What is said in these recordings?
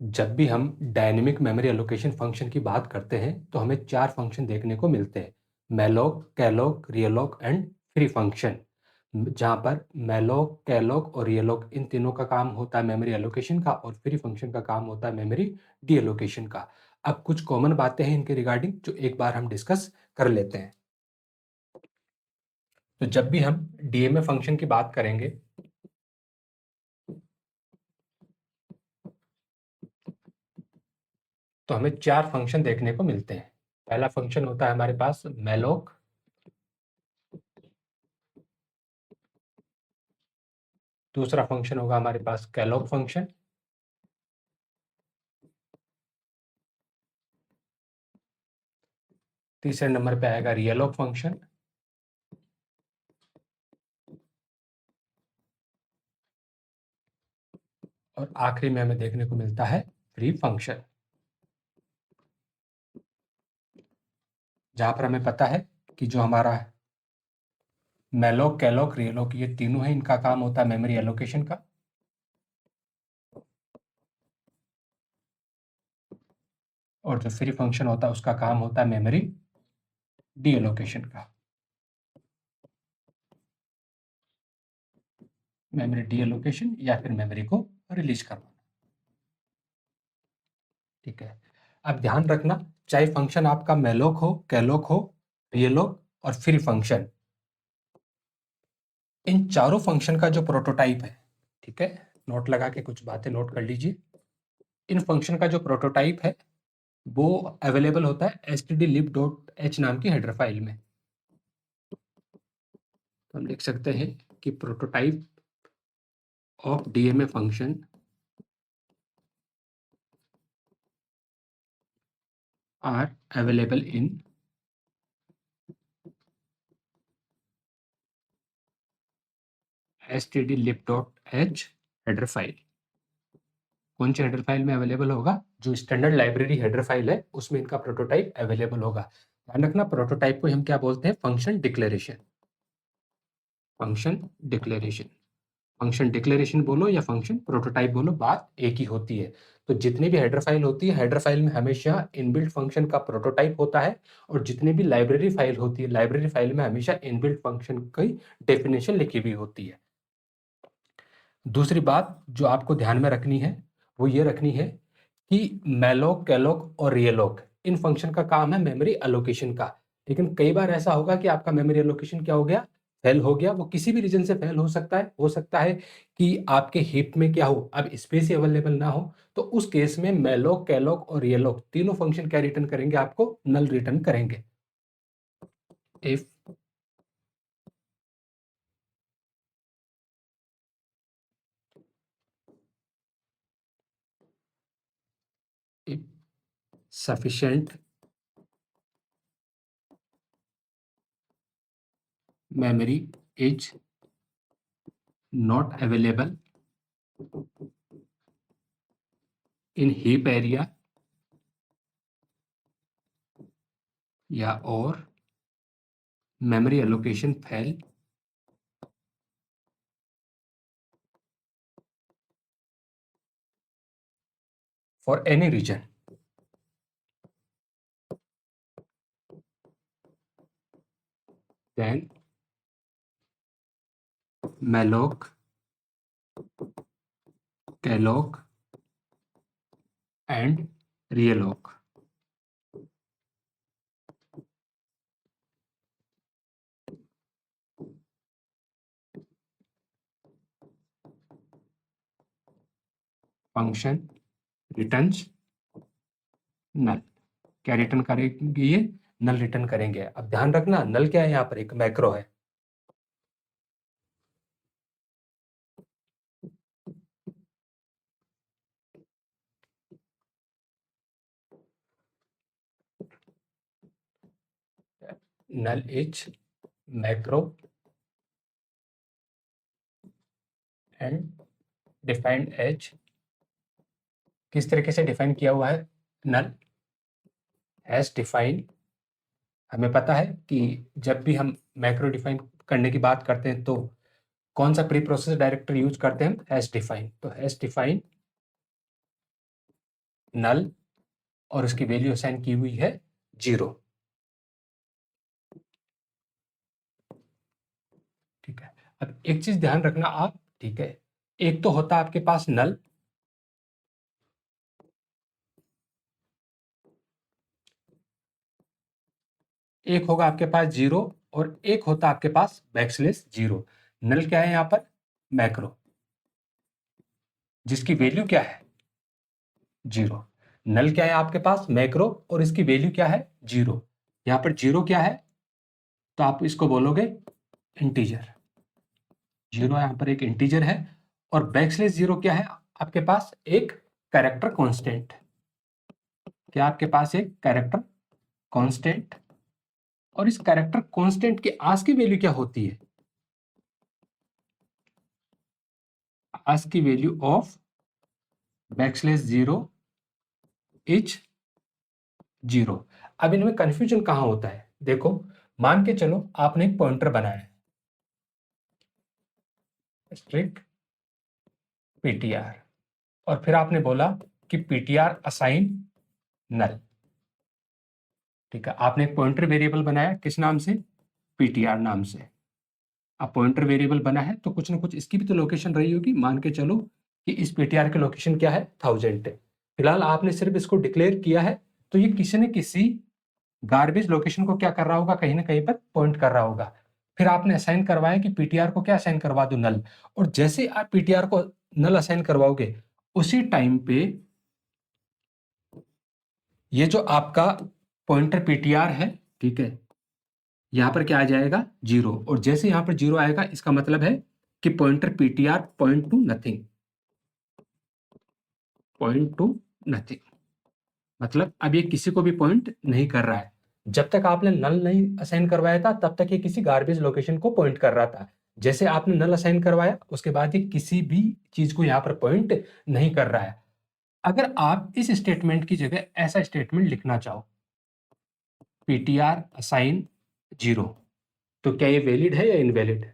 जब भी हम डायनेमिक मेमोरी एलोकेशन फंक्शन की बात करते हैं तो हमें 4 फंक्शन देखने को मिलते हैं, मैलोक, कैलोक, रियलोक एंड फ्री फंक्शन। जहाँ पर मैलोक, कैलोक और रियलोक इन तीनों का काम होता है मेमोरी एलोकेशन का और फ्री फंक्शन का काम होता है मेमोरी डी एलोकेशन का। अब कुछ कॉमन बातें हैं इनके रिगार्डिंग जो एक बार हम डिस्कस कर लेते हैं। तो जब भी हम डीएमए फंक्शन की बात करेंगे तो हमें 4 फंक्शन देखने को मिलते हैं। पहला फंक्शन होता है हमारे पास मैलोक, दूसरा फंक्शन होगा हमारे पास कैलोक फंक्शन, तीसरे नंबर पे आएगा रियलोक फंक्शन और आखिरी में हमें देखने को मिलता है फ्री फंक्शन। जहां पर हमें पता है कि जो हमारा मैलोक, कैलोक, रियलोक ये तीनों है, इनका काम होता है मेमोरी एलोकेशन का और जो फ्री फंक्शन होता है उसका काम होता है मेमोरी डी एलोकेशन का। मेमोरी डी एलोकेशन या फिर मेमोरी को रिलीज करवाना। ठीक है, अब ध्यान रखना, चाहे फंक्शन आपका मैलोक हो, कैलोक हो, रियलोक और फ्री फंक्शन, इन चारों फंक्शन का जो प्रोटोटाइप है, ठीक है, नोट लगा के कुछ बातें नोट कर लीजिए। इन फंक्शन का जो प्रोटोटाइप है वो अवेलेबल होता है stdlib.h नाम की हेडर फाइल में। तो हम लिख सकते हैं कि prototype of DMA function are available in stdlib.h header file. कौन सी हेडर फाइल में अवेलेबल होगा? जो स्टैंडर्ड लाइब्रेरी हेडर फाइल है उसमें इनका प्रोटोटाइप अवेलेबल होगा। ध्यान रखना, प्रोटोटाइप को हम क्या बोलते हैं? Function declaration. Function declaration, function declaration बोलो या फंक्शन प्रोटोटाइप बोलो, बात एक ही होती है। तो जितनी भी हेडर फाइल होती है, हेडर फाइल में हमेशा इनबिल्ट फंक्शन का प्रोटोटाइप होता है और जितनी भी लाइब्रेरी फाइल होती है, लाइब्रेरी फाइल में हमेशा इनबिल्ट फंक्शन की डेफिनेशन लिखी हुई होती है। दूसरी बात जो आपको ध्यान में रखनी है वो ये रखनी है कि मैलोक, कैलोक और रियलोक इन फंक्शन का काम है मेमोरी एलोकेशन का। लेकिन कई बार ऐसा होगा कि आपका मेमोरी एलोकेशन क्या हो गया? फेल हो गया। वो किसी भी रीजन से फेल हो सकता है कि आपके हीप में क्या हो, अब स्पेस ही अवेलेबल ना हो। तो उस केस में मैलोक, कैलोक और रियलोक तीनों फंक्शन क्या रिटर्न करेंगे? आपको नल रिटर्न करेंगे। If if sufficient memory is not available in heap area या और memory allocation fail for any region, then malloc, calloc and realloc function returns null। क्या रिटर्न करेंगे ये? नल रिटर्न करेंगे। अब ध्यान रखना, नल क्या है? यहाँ पर एक मैक्रो है। Null is macro and defined as, किस तरीके से डिफाइन किया हुआ है? Null as define. हमें पता है कि जब भी हम मैक्रो डिफाइन करने की बात करते हैं तो कौन सा प्री प्रोसेस डायरेक्टरी यूज करते हैं? हम हैश डिफाइन। तो हैश डिफाइन नल और उसकी वैल्यू असाइन की हुई है 0। ठीक है, अब एक चीज ध्यान रखना आप, ठीक है, एक तो होता है आपके पास नल, एक होगा आपके पास 0 और एक होता आपके पास बैकस्लैश 0। नल क्या है यहां पर? मैक्रो, जिसकी वैल्यू क्या है? 0। नल क्या है आपके पास? मैक्रो, और इसकी वैल्यू क्या है? 0। यहां पर 0 क्या है? तो आप इसको बोलोगे इंटीजर। 0 यहां पर एक इंटीजर है, और बैकस्लैश 0 क्या है आपके पास? एक कैरेक्टर कांस्टेंट। क्या आपके पास एक कैरेक्टर कांस्टेंट, और इस कैरेक्टर कांस्टेंट की आज की वैल्यू क्या होती है? आज की वैल्यू ऑफ बैकस्लैश 0 इज 0। अब इनमें कंफ्यूजन कहां होता है? देखो, मान के चलो आपने एक पॉइंटर बनाया है, स्ट्रिंग पीटीआर, और फिर आपने बोला कि पीटीआर असाइन नल। ठीक है, आपने एक पॉइंटर वेरिएबल बनाया, किस नाम से? पीटीआर नाम से। अब पॉइंटर वेरिएबल बना है तो कुछ ना कुछ इसकी भी तो लोकेशन रही होगी। मान के चलो कि इस पीटीआर की लोकेशन क्या है? 1000 है। फिलहाल आपने सिर्फ इसको डिक्लेयर किया है, तो ये किसी न किसी गार्बेज लोकेशन को क्या कर रहा होगा? कहीं ना कहीं पर पॉइंट कर रहा होगा। फिर आपने असाइन करवाया कि पीटीआर को क्या असाइन करवा दो? नल। और जैसे आप पीटीआर को नल असाइन करवाओगे, उसी टाइम पे ये जो आपका पॉइंटर पीटीआर है, ठीक है, यहां पर क्या आ जाएगा? 0। और जैसे यहां पर 0 आएगा, इसका मतलब है कि pointer PTR point two nothing, point two nothing. मतलब अब ये किसी को भी पॉइंट नहीं कर रहा है। जब तक आपने नल नहीं असाइन करवाया था, तब तक ये किसी गार्बेज लोकेशन को पॉइंट कर रहा था। जैसे आपने नल असाइन करवाया, उसके बाद ये किसी भी चीज को यहां पर पॉइंट नहीं कर रहा है। अगर आप इस स्टेटमेंट की जगह ऐसा स्टेटमेंट लिखना चाहो, पीटीआर असाइन 0, तो क्या ये वैलिड है या इनवैलिड?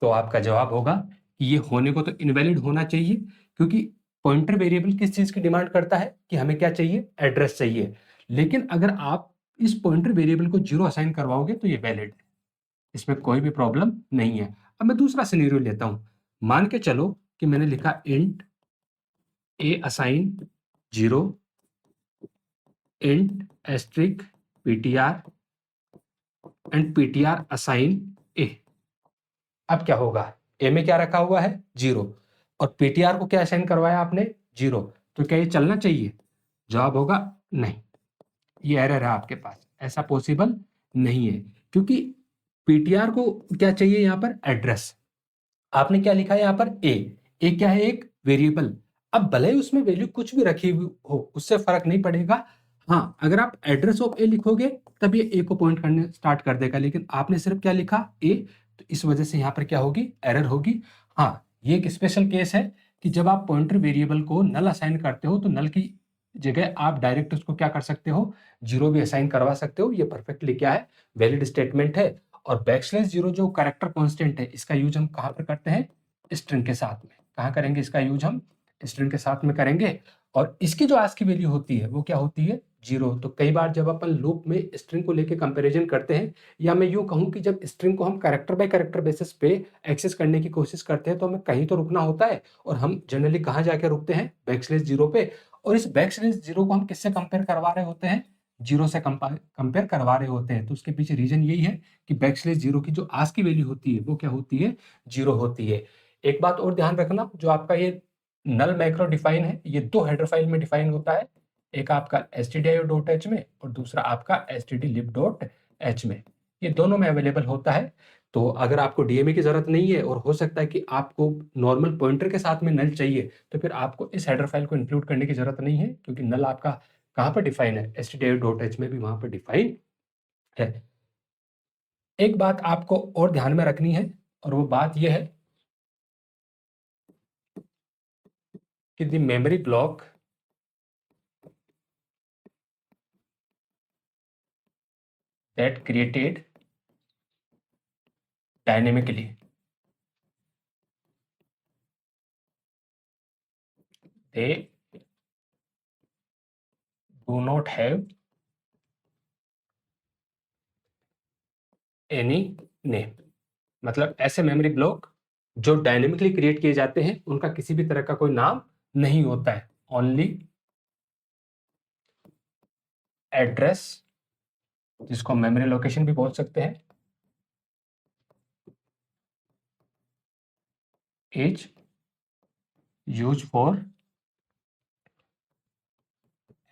तो आपका जवाब होगा कि ये होने को तो इनवैलिड होना चाहिए, क्योंकि पॉइंटर वेरिएबल किस चीज की डिमांड करता है? कि हमें क्या चाहिए? एड्रेस चाहिए। लेकिन अगर आप इस पॉइंटर वेरिएबल को 0 असाइन करवाओगे तो ये वैलिड है, इसमें कोई भी प्रॉब्लम नहीं है। अब मैं दूसरा सिनेरियो लेता हूं। मान के चलो कि मैंने लिखा int A assign 0, int asterisk PTR and PTR assign A. अब क्या होगा? ए में क्या रखा हुआ है? 0, और पीटीआर को क्या असाइन करवाया आपने? 0। तो क्या ये चलना चाहिए? जवाब होगा नहीं, ये एरर है आपके पास, ऐसा पॉसिबल नहीं है। क्योंकि पीटीआर को क्या चाहिए यहां पर? एड्रेस। आपने क्या लिखा है यहां पर? ए क्या है? एक वेरिएबल। अब भले ही उसमें वैल्यू कुछ भी रखी हुई हो, उससे फर्क नहीं पड़ेगा। हाँ, अगर आप एड्रेस ऑफ ए लिखोगे तब ये ए को पॉइंट करने स्टार्ट कर देगा, लेकिन आपने सिर्फ क्या लिखा? ए। तो इस वजह से यहां पर क्या होगी? एरर होगी। हाँ, ये एक स्पेशल केस है कि जब आप पॉइंटर वेरिएबल को नल असाइन करते हो, तो नल की जगह आप डायरेक्ट उसको क्या कर सकते हो? 0 भी असाइन करवा सकते हो। ये परफेक्टली क्या है? वैलिड स्टेटमेंट है। और बैकस्लैश 0 जो कैरेक्टर कांस्टेंट है, इसका यूज हम कहां पर करते हैं? स्ट्रिंग के साथ में। कहां करेंगे इसका यूज? हम स्ट्रिंग के साथ में करेंगे। और इसकी जो आज की वैल्यू होती है वो क्या होती है? 0। तो कई बार जब अपन लूप में स्ट्रिंग को लेके कंपैरिजन करते हैं, या मैं यूं कहूं कि जब स्ट्रिंग को हम कैरेक्टर बाय कैरेक्टर बेसिस पे एक्सेस करने की कोशिश करते हैं, तो हमें कहीं तो रुकना होता है, और हम जनरली कहां जाके रुकते हैं? बैकस्लैश 0 पे। और इस बैकस्लैश 0 को हम किससे कंपेयर करवा रहे होते हैं? 0 से कंपेयर करवा रहे होते हैं। तो उसके पीछे रीजन यही है कि बैकस्लैश 0 की जो आज की वैल्यू होती है वो क्या होती है? 0 होती है। एक बात और ध्यान रखना, जो आपका ये नल मैक्रो डिफाइन है, ये दो हेडर फाइल में डिफाइन होता है। एक आपका stdio.h में, और दूसरा आपका stdlib.h में। ये दोनों में अवेलेबल होता है। तो अगर आपको डीएमए की जरूरत नहीं है, और हो सकता है कि आपको नॉर्मल पॉइंटर के साथ में नल चाहिए, तो फिर आपको इस हेडर फाइल को इंक्लूड करने की जरूरत नहीं है, क्योंकि नल आपका कहाँ पर डिफाइन है? stdio.h में भी वहां पर डिफाइन है। एक बात आपको और ध्यान में रखनी है, और वो बात यह है कि the memory block that created dynamically, they do not have any name, मतलब ऐसे मेमोरी ब्लॉक जो डायनेमिकली क्रिएट किए जाते हैं उनका किसी भी तरह का कोई नाम नहीं होता है, ओनली एड्रेस, जिसको मेमोरी लोकेशन भी बोल सकते हैं, इज यूज फॉर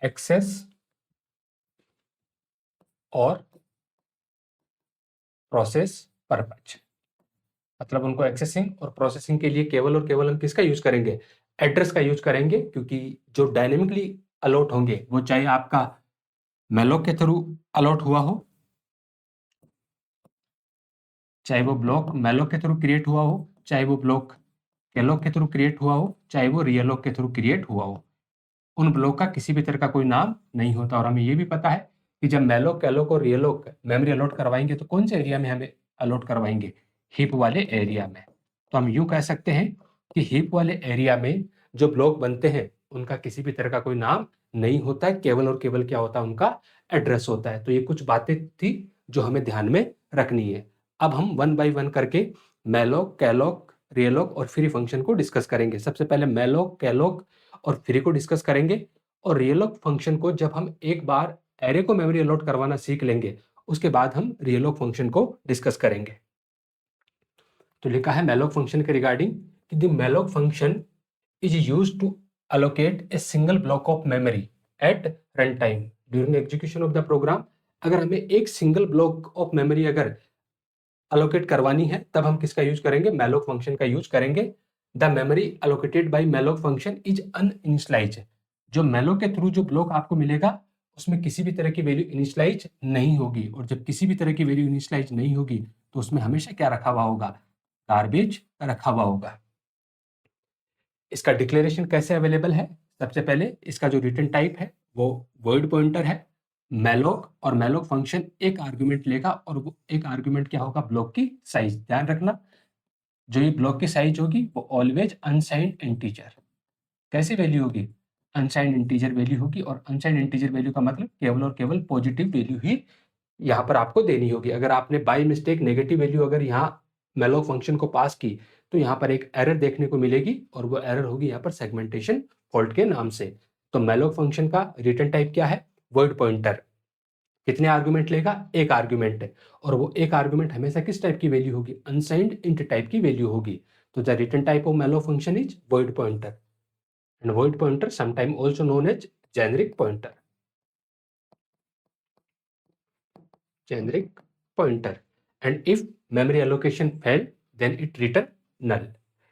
एक्सेस और प्रोसेस पर्पज, मतलब उनको एक्सेसिंग और प्रोसेसिंग के लिए केवल और केवल हम किसका यूज करेंगे, एड्रेस का यूज करेंगे, क्योंकि जो डायनेमिकली अलॉट होंगे वो चाहे आपका मेलोक के थ्रू अलॉट हुआ हो, चाहे वो ब्लॉक मेलोक के थ्रू क्रिएट हुआ हो, चाहे वो ब्लॉक केलॉक के थ्रू क्रिएट हुआ हो, चाहे वो रियलॉक के थ्रू क्रिएट हुआ हो, उन ब्लॉक का किसी भी तरह का कोई नाम नहीं होता। और हमें ये भी पता है कि जब मेलोक केलॉक और रियलॉक मेमोरी अलॉट करवाएंगे तो कौन से एरिया में हमें अलॉट करवाएंगे, हीप वाले एरिया में। तो हम यूं कह सकते हैं कि हीप वाले एरिया में जो ब्लॉक बनते हैं उनका किसी भी तरह का कोई नाम नहीं होता है, केवल और केवल क्या होता है, उनका एड्रेस होता है। तो ये कुछ बातें थी जो हमें ध्यान में रखनी है। अब हम वन बाय वन करके मेलोक, कैलोक, रियलॉक और फ्री फंक्शन को डिस्कस करेंगे। सबसे पहले मेलोक, कैलोक और फ्री को डिस्कस करेंगे, और रियलॉक फंक्शन को जब हम एक बार एरे को मेमोरी अलॉट करवाना सीख लेंगे उसके बाद हम रियलॉक फंक्शन को डिस्कस करेंगे। तो लिखा है मेलोक फंक्शन के रिगार्डिंग कि the malloc function is used to allocate a single block of memory at runtime during execution of the program। अगर हमें एक सिंगल ब्लॉक ऑफ मेमोरी अगर अलोकेट करवानी है तब हम किसका यूज करेंगे, मेलोक फंक्शन का यूज करेंगे। The memory allocated by malloc function is uninitialize, जो मेलोक के थ्रू जो ब्लॉक आपको मिलेगा उसमें किसी भी तरह की वैल्यू इनिशियलाइज नहीं होगी, और जब किसी भी तरह की वैल्यू इनिशियलाइज नहीं होगी तो उसमें हमेशा क्या रखा हुआ होगा, गार्बेज रखा हुआ होगा। इसका डिक्लेरेशन कैसे अवेलेबल है, सबसे पहले इसका जो रिटर्न टाइप है वो वर्ड पॉइंटर है। मेलोक और मेलोक फंक्शन एक आर्गुमेंट लेगा और वो एक आर्गुमेंट क्या होगा, ब्लॉक की साइज। ध्यान रखना जो ये ब्लॉक की साइज होगी वो ऑलवेज अनसाइंड इंटीजर। कैसी वैल्यू होगी, अनसाइंड इंटीजर वैल्यू होगी, और अनसाइंड इंटीजर वैल्यू का मतलब केवल और केवल पॉजिटिव वैल्यू ही यहाँ पर आपको देनी होगी। अगर आपने बाय मिस्टेक नेगेटिव वैल्यू अगर यहाँ मेलोक फंक्शन को पास की तो यहाँ पर एक एरर देखने को मिलेगी, और वो एरर होगी यहाँ पर सेगमेंटेशन फॉल्ट के नाम से। तो मेलोक फंक्शन का रिटर्न टाइप क्या है, वर्ड पॉइंटर। कितने आर्गुमेंट लेगा, एक आर्गुमेंट है, और वो एक आर्गुमेंट हमेशा किस टाइप की वैल्यू होगी, अनसाइंड इंट टाइप की वैल्यू होगी। तो the return type of malloc function is void pointer, and void pointer sometime also known as generic pointer, generic pointer। and if memory allocation fail then it return null।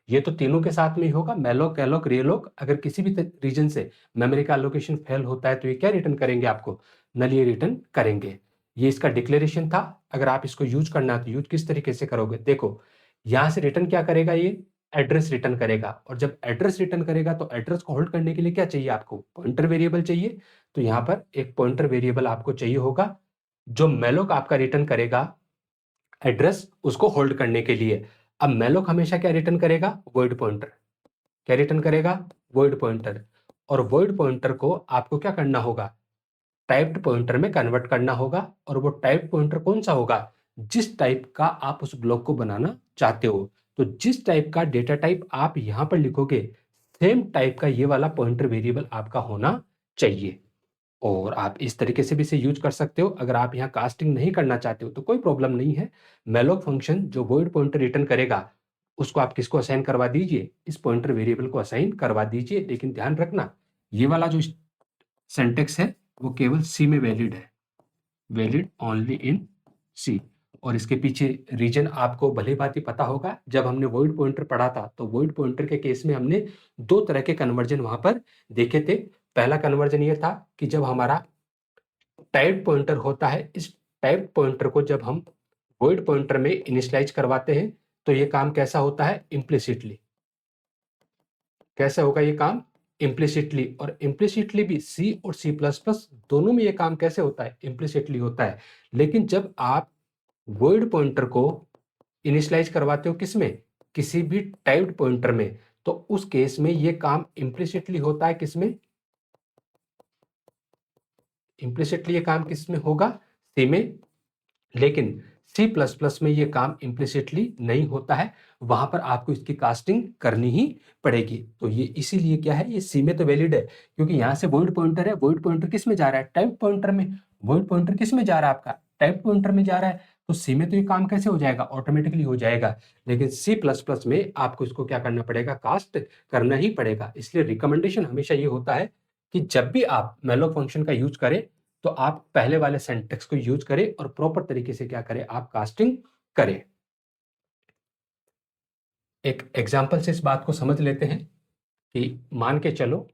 ये तो तीनों के साथ में ही होगा, मेलोक, कैलोक, रियलोक। अगर किसी भी रीजन से मेमोरी का एलोकेशन फेल होता है तो ये क्या रिटर्न करेंगे, आपको नल ये रिटर्न करेंगे। ये इसका डिक्लेरेशन था। अगर आप इसको यूज करना है तो यूज किस तरीके से करोगे, देखो यहां से रिटर्न क्या करेगा, ये एड्रेस रिटर्न करेगा, और जब एड्रेस रिटर्न करेगा तो एड्रेस को होल्ड करने के लिए क्या चाहिए, आपको पॉइंटर वेरिएबल चाहिए। तो यहाँ पर एक पॉइंटर वेरिएबल आपको चाहिए होगा जो मेलोक आपका रिटर्न करेगा एड्रेस उसको होल्ड करने के लिए। अब मेलोक हमेशा क्या रिटर्न करेगा, वर्ड पॉइंटर। क्या रिटर्न करेगा, वर्ड पॉइंटर। और वर्ड पॉइंटर को आपको क्या करना होगा, टाइप्ड पॉइंटर में कन्वर्ट करना होगा। और वो टाइप पॉइंटर कौन सा होगा, जिस टाइप का आप उस ब्लॉक को बनाना चाहते हो। तो जिस टाइप का डेटा टाइप आप यहां पर लिखोगे सेम टाइप का ये वाला पॉइंटर वेरिएबल आपका होना चाहिए। और आप इस तरीके से भी इसे यूज कर सकते हो। अगर आप यहाँ कास्टिंग नहीं करना चाहते हो तो कोई प्रॉब्लम नहीं है। मेलोक फंक्शन जो वर्ड पॉइंटर रिटर्न करेगा उसको आप किसको असाइन करवा दीजिए, इस पॉइंटर वेरिएबल को असाइन करवा दीजिए। लेकिन ध्यान रखना ये वाला जो सिंटैक्स है वो केवल सी में वैलिड है, वैलिड ओनली इन सी। और इसके पीछे रीजन आपको भली भांति पता होगा। जब हमने वर्ड पॉइंटर पढ़ा था तो वर्ड पॉइंटर के केस में हमने दो तरह के कन्वर्जन वहां पर देखे थे। पहला कन्वर्जन ये था कि जब हमारा टाइप पॉइंटर होता है, इस टाइप पॉइंटर को जब हम वर्ड पॉइंटर में इनिशियलाइज करवाते हैं तो ये काम कैसा होता है, इम्प्लिसिटली। कैसे होगा ये काम, इम्प्लिसिटली। और इम्प्लिसिटली भी सी और सी प्लस प्लस दोनों में ये काम कैसे होता है, इम्प्लिसिटली होता है। लेकिन जब आप वर्ड पॉइंटर को इनिशियलाइज करवाते हो किसमें, किसी भी टाइप्ड पॉइंटर में, तो उस केस में ये काम इम्प्लिसिटली होता है किसमें, इम्प्लिसिटली ये काम किस में होगा? सी में। लेकिन C++ में ये काम इम्प्लिसिटली नहीं होता है, वहां पर आपको इसकी कास्टिंग करनी ही पड़ेगी। तो ये इसीलिए क्या है, ये सी में तो वैलिड है क्योंकि यहाँ से वॉइड पॉइंटर है। वॉइड पॉइंटर किस में जा रहा है? टाइप पॉइंटर में। वॉइड पॉइंटर किस में जा रहा है? आपका टाइप पॉइंटर में जा रहा है। तो सी में तो ये काम कैसे हो जाएगा? ऑटोमेटिकली हो जाएगा। लेकिन C++ में आपको इसको क्या करना पड़ेगा? कास्ट करना ही पड़ेगा। इसलिए रिकमेंडेशन हमेशा ये होता है कि जब भी आप malloc फंक्शन का यूज करें तो आप पहले वाले सिंटैक्स को यूज करें और प्रॉपर तरीके से क्या करें? आप कास्टिंग करें। एक एग्जांपल से इस बात को समझ लेते हैं कि मान के चलो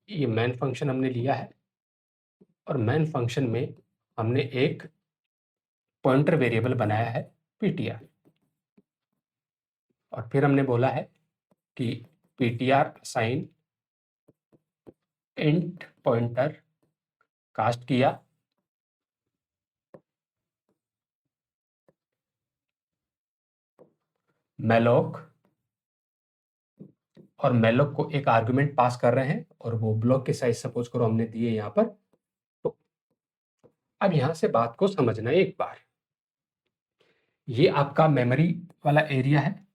ये मेन फंक्शन हमने लिया है और मेन फंक्शन में हमने एक पॉइंटर वेरिएबल बनाया है ptr, और फिर हमने बोला है कि ptr assign int pointer cast किया malloc, और malloc को एक आर्गुमेंट पास कर रहे हैं और वो ब्लॉक के साइज सपोज करो हमने दिए यहाँ पर। तो अब यहां से बात को समझना एक बार, ये आपका मेमोरी वाला एरिया है।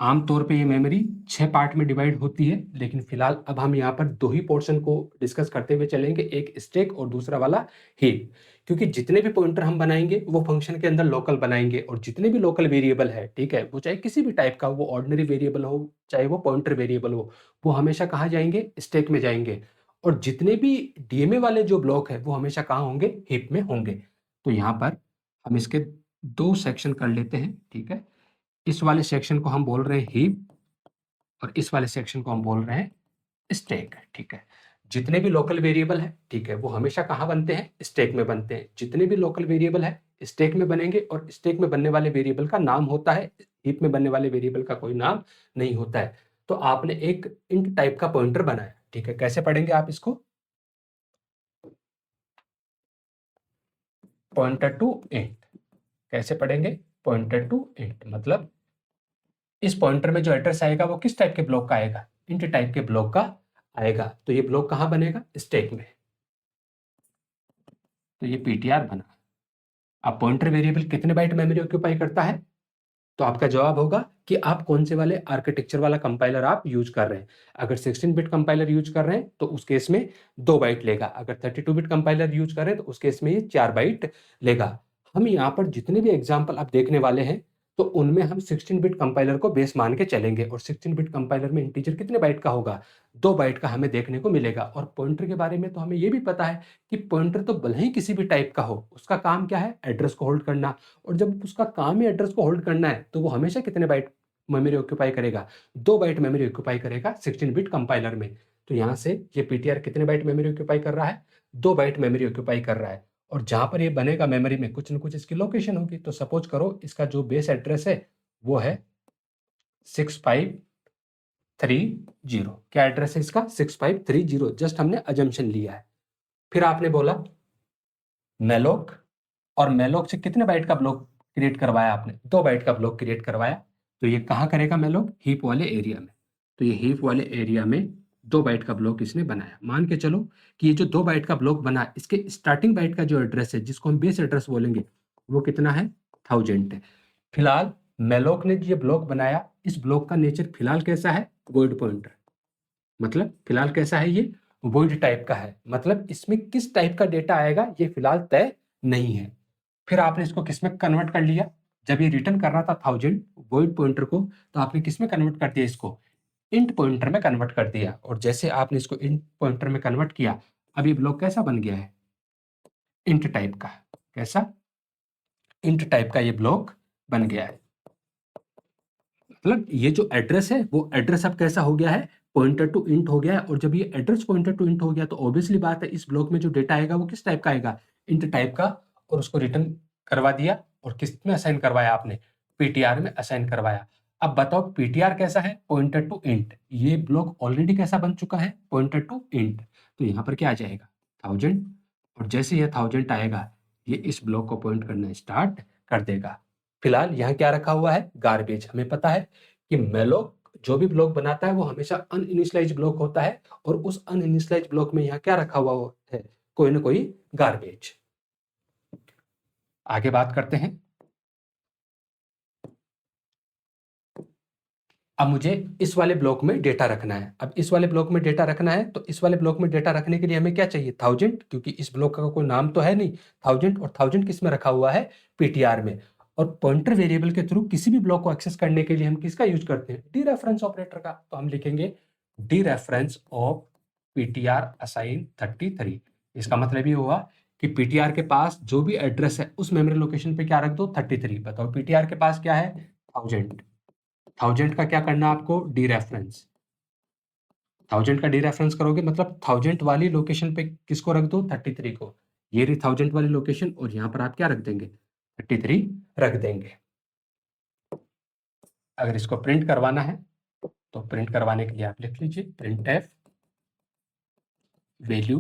आमतौर पे ये मेमोरी 6 पार्ट में डिवाइड होती है, लेकिन फिलहाल अब हम यहाँ पर 2 ही पोर्शन को डिस्कस करते हुए चलेंगे, एक स्टैक और दूसरा वाला हीप। क्योंकि जितने भी पॉइंटर हम बनाएंगे वो फंक्शन के अंदर लोकल बनाएंगे, और जितने भी लोकल वेरिएबल है, ठीक है, वो चाहे किसी भी टाइप का, वो ऑर्डिनरी वेरिएबल हो चाहे वो पॉइंटर वेरिएबल हो, वो हमेशा कहाँ जाएंगे? स्टैक में जाएंगे। और जितने भी डीएमए वाले जो ब्लॉक है वो हमेशा कहाँ होंगे? हीप में होंगे। तो यहाँ पर हम इसके 2 सेक्शन कर लेते हैं, ठीक है। इस वाले सेक्शन को हम बोल रहे हैं हीप और इस वाले सेक्शन को हम बोल रहे हैं स्टैक, ठीक है। जितने भी लोकल वेरिएबल है, ठीक है, वो हमेशा कहाँ बनते हैं? स्टैक में बनते हैं। जितने भी लोकल वेरिएबल है स्टैक में बनेंगे, और स्टैक में बनने वाले वेरिएबल का नाम होता है, हीप में बनने वाले वेरिएबल का कोई नाम नहीं होता है। तो आपने एक इंट टाइप का पॉइंटर बनाया, ठीक है। कैसे पढ़ेंगे आप इसको? Pointer to int. कैसे पढ़ेंगे? पॉइंटर टू इंट मतलब इस पॉइंटर में जो एड्रेस आएगा वो किस टाइप के ब्लॉक का आएगा? इंट टाइप के ब्लॉक का आएगा। तो ये ब्लॉक कहाँ बनेगा? स्टैक में। तो ये पीटीआर बना। अब पॉइंटर वेरिएबल कितने बाइट मेमोरी ऑक्यूपाई करता है? तो आपका जवाब होगा कि आप कौन से वाले आर्किटेक्चर वाला कंपाइलर आप यूज कर रहे हैं। अगर 16 बिट कंपाइलर यूज कर रहे हैं तो उस केस में 2 बाइट लेगा। अगर 32 बिट कंपाइलर यूज कर रहे हैं तो उस केस में ये 4 बाइट लेगा। हम यहाँ पर जितने भी एग्जाम्पल आप देखने वाले हैं तो उनमें हम 16 बिट कंपाइलर को बेस मान के चलेंगे, और 16 बिट कंपाइलर में इंटीजर कितने बाइट का होगा? 2 बाइट का हमें देखने को मिलेगा। और पॉइंटर के बारे में तो हमें ये भी पता है कि पॉइंटर तो भले ही किसी भी टाइप का हो, उसका काम क्या है? एड्रेस को होल्ड करना। और जब उसका काम ही एड्रेस को होल्ड करना है तो वो हमेशा कितने बाइट मेमोरी ऑक्यूपाई करेगा? 2 बाइट मेमोरी ऑक्यूपाई करेगा 16 बिट कंपाइलर में। तो यहाँ से ये पीटीआर कितने बाइट मेमोरी ऑक्यूपाई कर रहा है? 2 बाइट मेमोरी ऑक्यूपाई कर रहा है। और जहाँ पर ये बनेगा मेमोरी में कुछ न कुछ इसकी लोकेशन होगी। तो सपोज करो इसका जो बेस एड्रेस है वो है 6530। क्या एड्रेस है इसका? 6530। जस्ट हमने अजम्पशन लिया है। फिर आपने बोला मेलोक, और मेलोक से कितने बाइट का ब्लॉक क्रिएट करवाया आपने? 2 बाइट का ब्लॉक क्रिएट करवाया। तो ये कहाँ करेगा मेलोक? हीप वाले एरिया में। तो ये हीप वाले एरिया में 2 बाइट का ब्लॉक इसने बनाया। मान के चलो कि ये जो 2 बाइट का ब्लॉक बना, इसके स्टार्टिंग बाइट का जो एड्रेस है जिसको हम बेस एड्रेस बोलेंगे वो कितना है? 1000 है। फिलहाल मेलोक ने ये ब्लॉक बनाया, इस ब्लॉक का नेचर फिलहाल कैसा है? Void pointer. मतलब फिलहाल कैसा है? ये वॉइड टाइप का है। मतलब इसमें किस टाइप का डेटा आएगा ये फिलहाल तय नहीं है। फिर आपने इसको किसमें कन्वर्ट कर लिया? जब ये रिटर्न कर रहा था 1000 वॉइड पॉइंटर को, तो आपने किसमें कन्वर्ट कर दिया? इसको इंट पॉइंटर में कन्वर्ट कर दिया। और जैसे आपने इसको इंट पॉइंटर में कन्वर्ट किया, अब ये ब्लॉक कैसा बन गया है? इंट टाइप का। कैसा? इंट टाइप का ये ब्लॉक बन गया है। मतलब ये जो एड्रेस है वो एड्रेस अब कैसा हो गया है? पॉइंटर टू इंट हो गया है। और जब ये एड्रेस पॉइंटर टू इंट हो गया तो ऑब्वियसली बात है इस ब्लॉक में जो डेटा आएगा वो किस टाइप का आएगा? इंट टाइप का। और उसको रिटर्न करवा दिया। और किस में असाइन करवाया आपने? पीटीआर में असाइन करवाया। अब बताओ पीटीआर कैसा है? Pointer to int. ये ब्लॉक ऑलरेडी कैसा बन चुका है? Pointer to int. तो यहाँ पर क्या आ जाएगा? 1000। और जैसे ये 1000 आएगा ये इस ब्लॉक को पॉइंट करना स्टार्ट कर देगा। फिलहाल यहाँ क्या रखा हुआ है? गार्बेज। हमें पता है कि मेलोक जो भी ब्लॉक बनाता है वो हमेशा अनइनिशियलाइज्ड ब्लॉक होता है और उस अनइनिशियलाइज्ड ब्लॉक में यहाँ क्या रखा हुआ है, कोई ना कोई गार्बेज। आगे बात करते हैं। अब मुझे इस वाले ब्लॉक में डेटा रखना है। अब इस वाले ब्लॉक में डेटा रखना है तो इस वाले ब्लॉक में डेटा रखने के लिए हमें क्या चाहिए, 1000, क्योंकि इस ब्लॉक का कोई नाम तो है नहीं 1000, और 1000 किस में रखा हुआ है, पीटीआर में। और पॉइंटर वेरिएबल के थ्रू किसी भी ब्लॉक को एक्सेस करने के लिए हम किसका यूज करते हैं, डी रेफरेंस ऑपरेटर का। तो हम लिखेंगे D reference of PTR assign 33। इसका मतलब ये हुआ कि पीटीआर के पास जो भी एड्रेस है उस मेमोरी लोकेशन पे क्या रख दो, 33। बताओ पीटीआर के पास क्या है, 1000 का क्या करना है आपको, डी रेफरेंस। 1000 का डी रेफरेंस करोगे मतलब 1000 वाली लोकेशन पे किसको रख दो, 33 को। ये रही 1000 वाली लोकेशन और यहाँ पर आप क्या रख देंगे, 33 रख देंगे। अगर इसको प्रिंट करवाना है तो प्रिंट करवाने के लिए आप लिख लीजिए printf value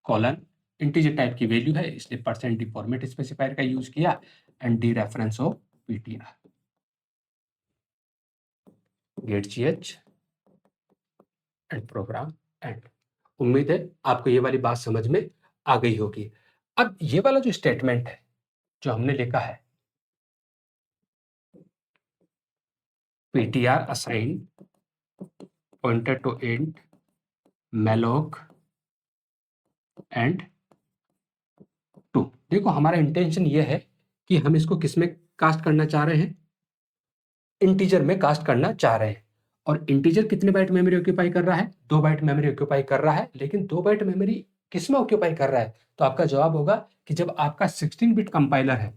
colon, integer type की वैल्यू है इसलिए परसेंट डी फॉर्मेट स्पेसिफायर का यूज किया, and dereference of PTR get ch and program end. उम्मीद है आपको ये वाली बात समझ में आ गई होगी। अब ये वाला जो स्टेटमेंट है जो हमने लिखा है, ptr assign pointer to int malloc and to, देखो हमारा इंटेंशन ये है कि हम इसको किस में कास्ट करना चाह रहे हैं, इंटीजर में कास्ट करना चाह रहे हैं। और इंटीजर कितने बाइट मेमोरी ऑक्यूपाई कर रहा है, 2 बाइट मेमोरी ऑक्यूपाई कर रहा है। लेकिन 2 बाइट मेमोरी किस में ऑक्यूपाई कर रहा है, तो आपका जवाब होगा कि जब आपका 16 बिट कंपाइलर है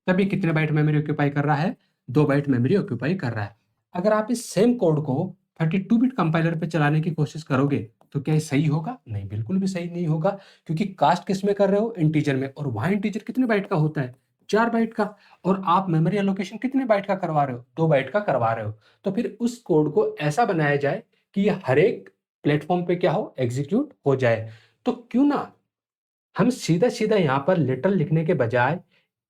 तब ये कितने बाइट मेमोरी ऑक्यूपाई कर रहा है, 2 बाइट मेमोरी ऑक्यूपाई कर रहा है। अगर आप इस सेम कोड को 32 बिट कंपाइलर पे चलाने की कोशिश करोगे तो क्या ये सही होगा, नहीं, बिल्कुल भी सही नहीं होगा, क्योंकि कास्ट किस में कर रहे हो, इंटीजर में, और वहां इंटीजर कितने बाइट का होता है, 4 बाइट का, और आप मेमोरी एलोकेशन कितने बाइट का करवा रहे हो, 2 बाइट का करवा रहे हो। तो फिर उस कोड को ऐसा बनाया जाए कि ये हर एक प्लेटफॉर्म पे क्या हो, एग्जीक्यूट हो जाए। तो क्यों ना हम सीधा सीधा यहाँ पर लिटल लिखने के बजाय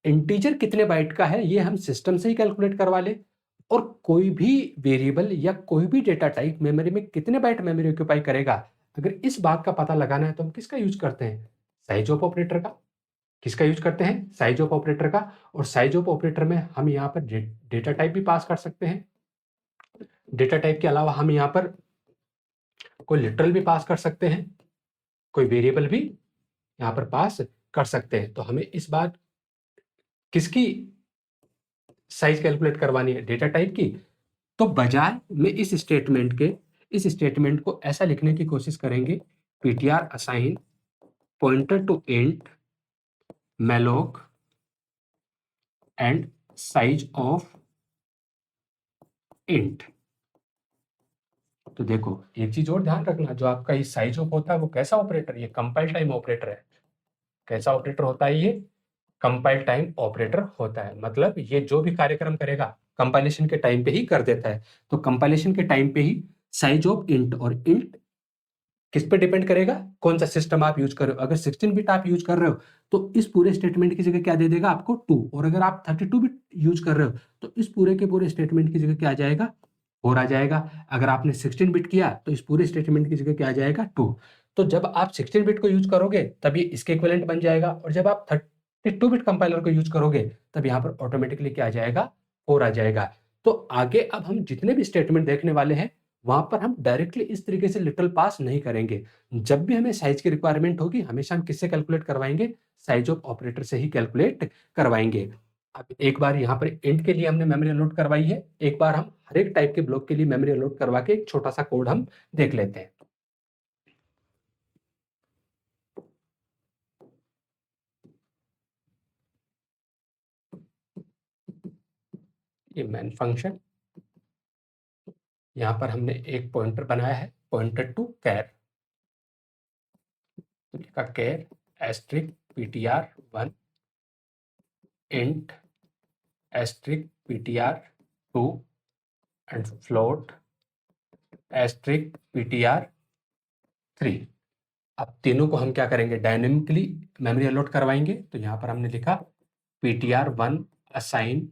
इंटीजर कितने बाइट का है ये हम सिस्टम से ही कैलकुलेट करवा ले, और कोई भी वेरिएबल या कोई भी डेटा टाइप मेमोरी में कितने बाइट मेमोरी ऑक्यूपाई करेगा, अगर इस बात का पता लगाना है तो हम किसका यूज करते हैं, साइज ऑफ ऑपरेटर का। किसका यूज करते हैं, साइज ऑफ ऑपरेटर का। और साइज ऑफ ऑपरेटर में हम यहाँ पर डेटा टाइप भी पास कर सकते हैं। डेटा टाइप के अलावा हम यहाँ पर कोई लिटरल भी पास कर सकते हैं, कोई वेरिएबल भी यहाँ पर पास कर सकते हैं। तो हमें इस बार किसकी साइज कैलकुलेट करवानी है, डेटा टाइप की। तो बजाय में इस स्टेटमेंट को ऐसा लिखने की कोशिश करेंगे, ptr assign pointer to int malloc and size of int। तो देखो एक चीज और ध्यान रखना, जो आपका ये साइज ऑफ होता है वो कैसा ऑपरेटर, ये कंपाइल टाइम ऑपरेटर है। कैसा ऑपरेटर होता है ये, कंपाइल टाइम ऑपरेटर होता है। मतलब ये जो भी कार्यक्रम करेगा कंपाइलेशन के टाइम पे ही कर देता है। तो कंपाइलेशन के टाइम पे ही साइज ऑफ इंट, और इंट किस पे डिपेंड करेगा, कौन सा सिस्टम आप यूज कर रहे हो। अगर 16 बिट आप यूज कर रहे हो तो इस पूरे स्टेटमेंट की जगह क्या दे देगा आपको 2, और अगर आप 32 बिट यूज कर रहे हो तो इस पूरे के पूरे स्टेटमेंट की जगह क्या आ जाएगा, 4 आ जाएगा। अगर आपने 16 बिट किया तो इस पूरे स्टेटमेंट की जगह क्या आ जाएगा, 2। तो जब आप 16 बिट को यूज करोगे तब ये इसके इक्विवेलेंट बन जाएगा, और जब आप 32 बिट कंपाइलर को यूज करोगे तब यहाँ पर ऑटोमेटिकली क्या आ जाएगा, 4 आ जाएगा। तो आगे अब हम जितने भी स्टेटमेंट देखने वाले हैं वहां पर हम डायरेक्टली इस तरीके से लिटल पास नहीं करेंगे। जब भी हमें साइज की रिक्वायरमेंट होगी हमेशा हम किससे कैलकुलेट करवाएंगे, साइज ऑफ ऑपरेटर से ही कैलकुलेट करवाएंगे। अब एक बार यहाँ पर इंट के लिए हमने मेमोरी अलॉट करवाई है, एक बार हम हर एक टाइप के ब्लॉक के लिए मेमोरी अलॉट करवा के एक छोटा सा कोड हम देख लेते हैं। ये मेन फंक्शन, यहाँ पर हमने एक पॉइंटर बनाया है, पॉइंटर टू कैर, लिखा char asterisk ptr1 int asterisk ptr2 and float asterisk ptr3। अब तीनों को हम क्या करेंगे, डायनेमिकली मेमोरी अलॉट करवाएंगे। तो यहाँ पर हमने लिखा ptr1 असाइन,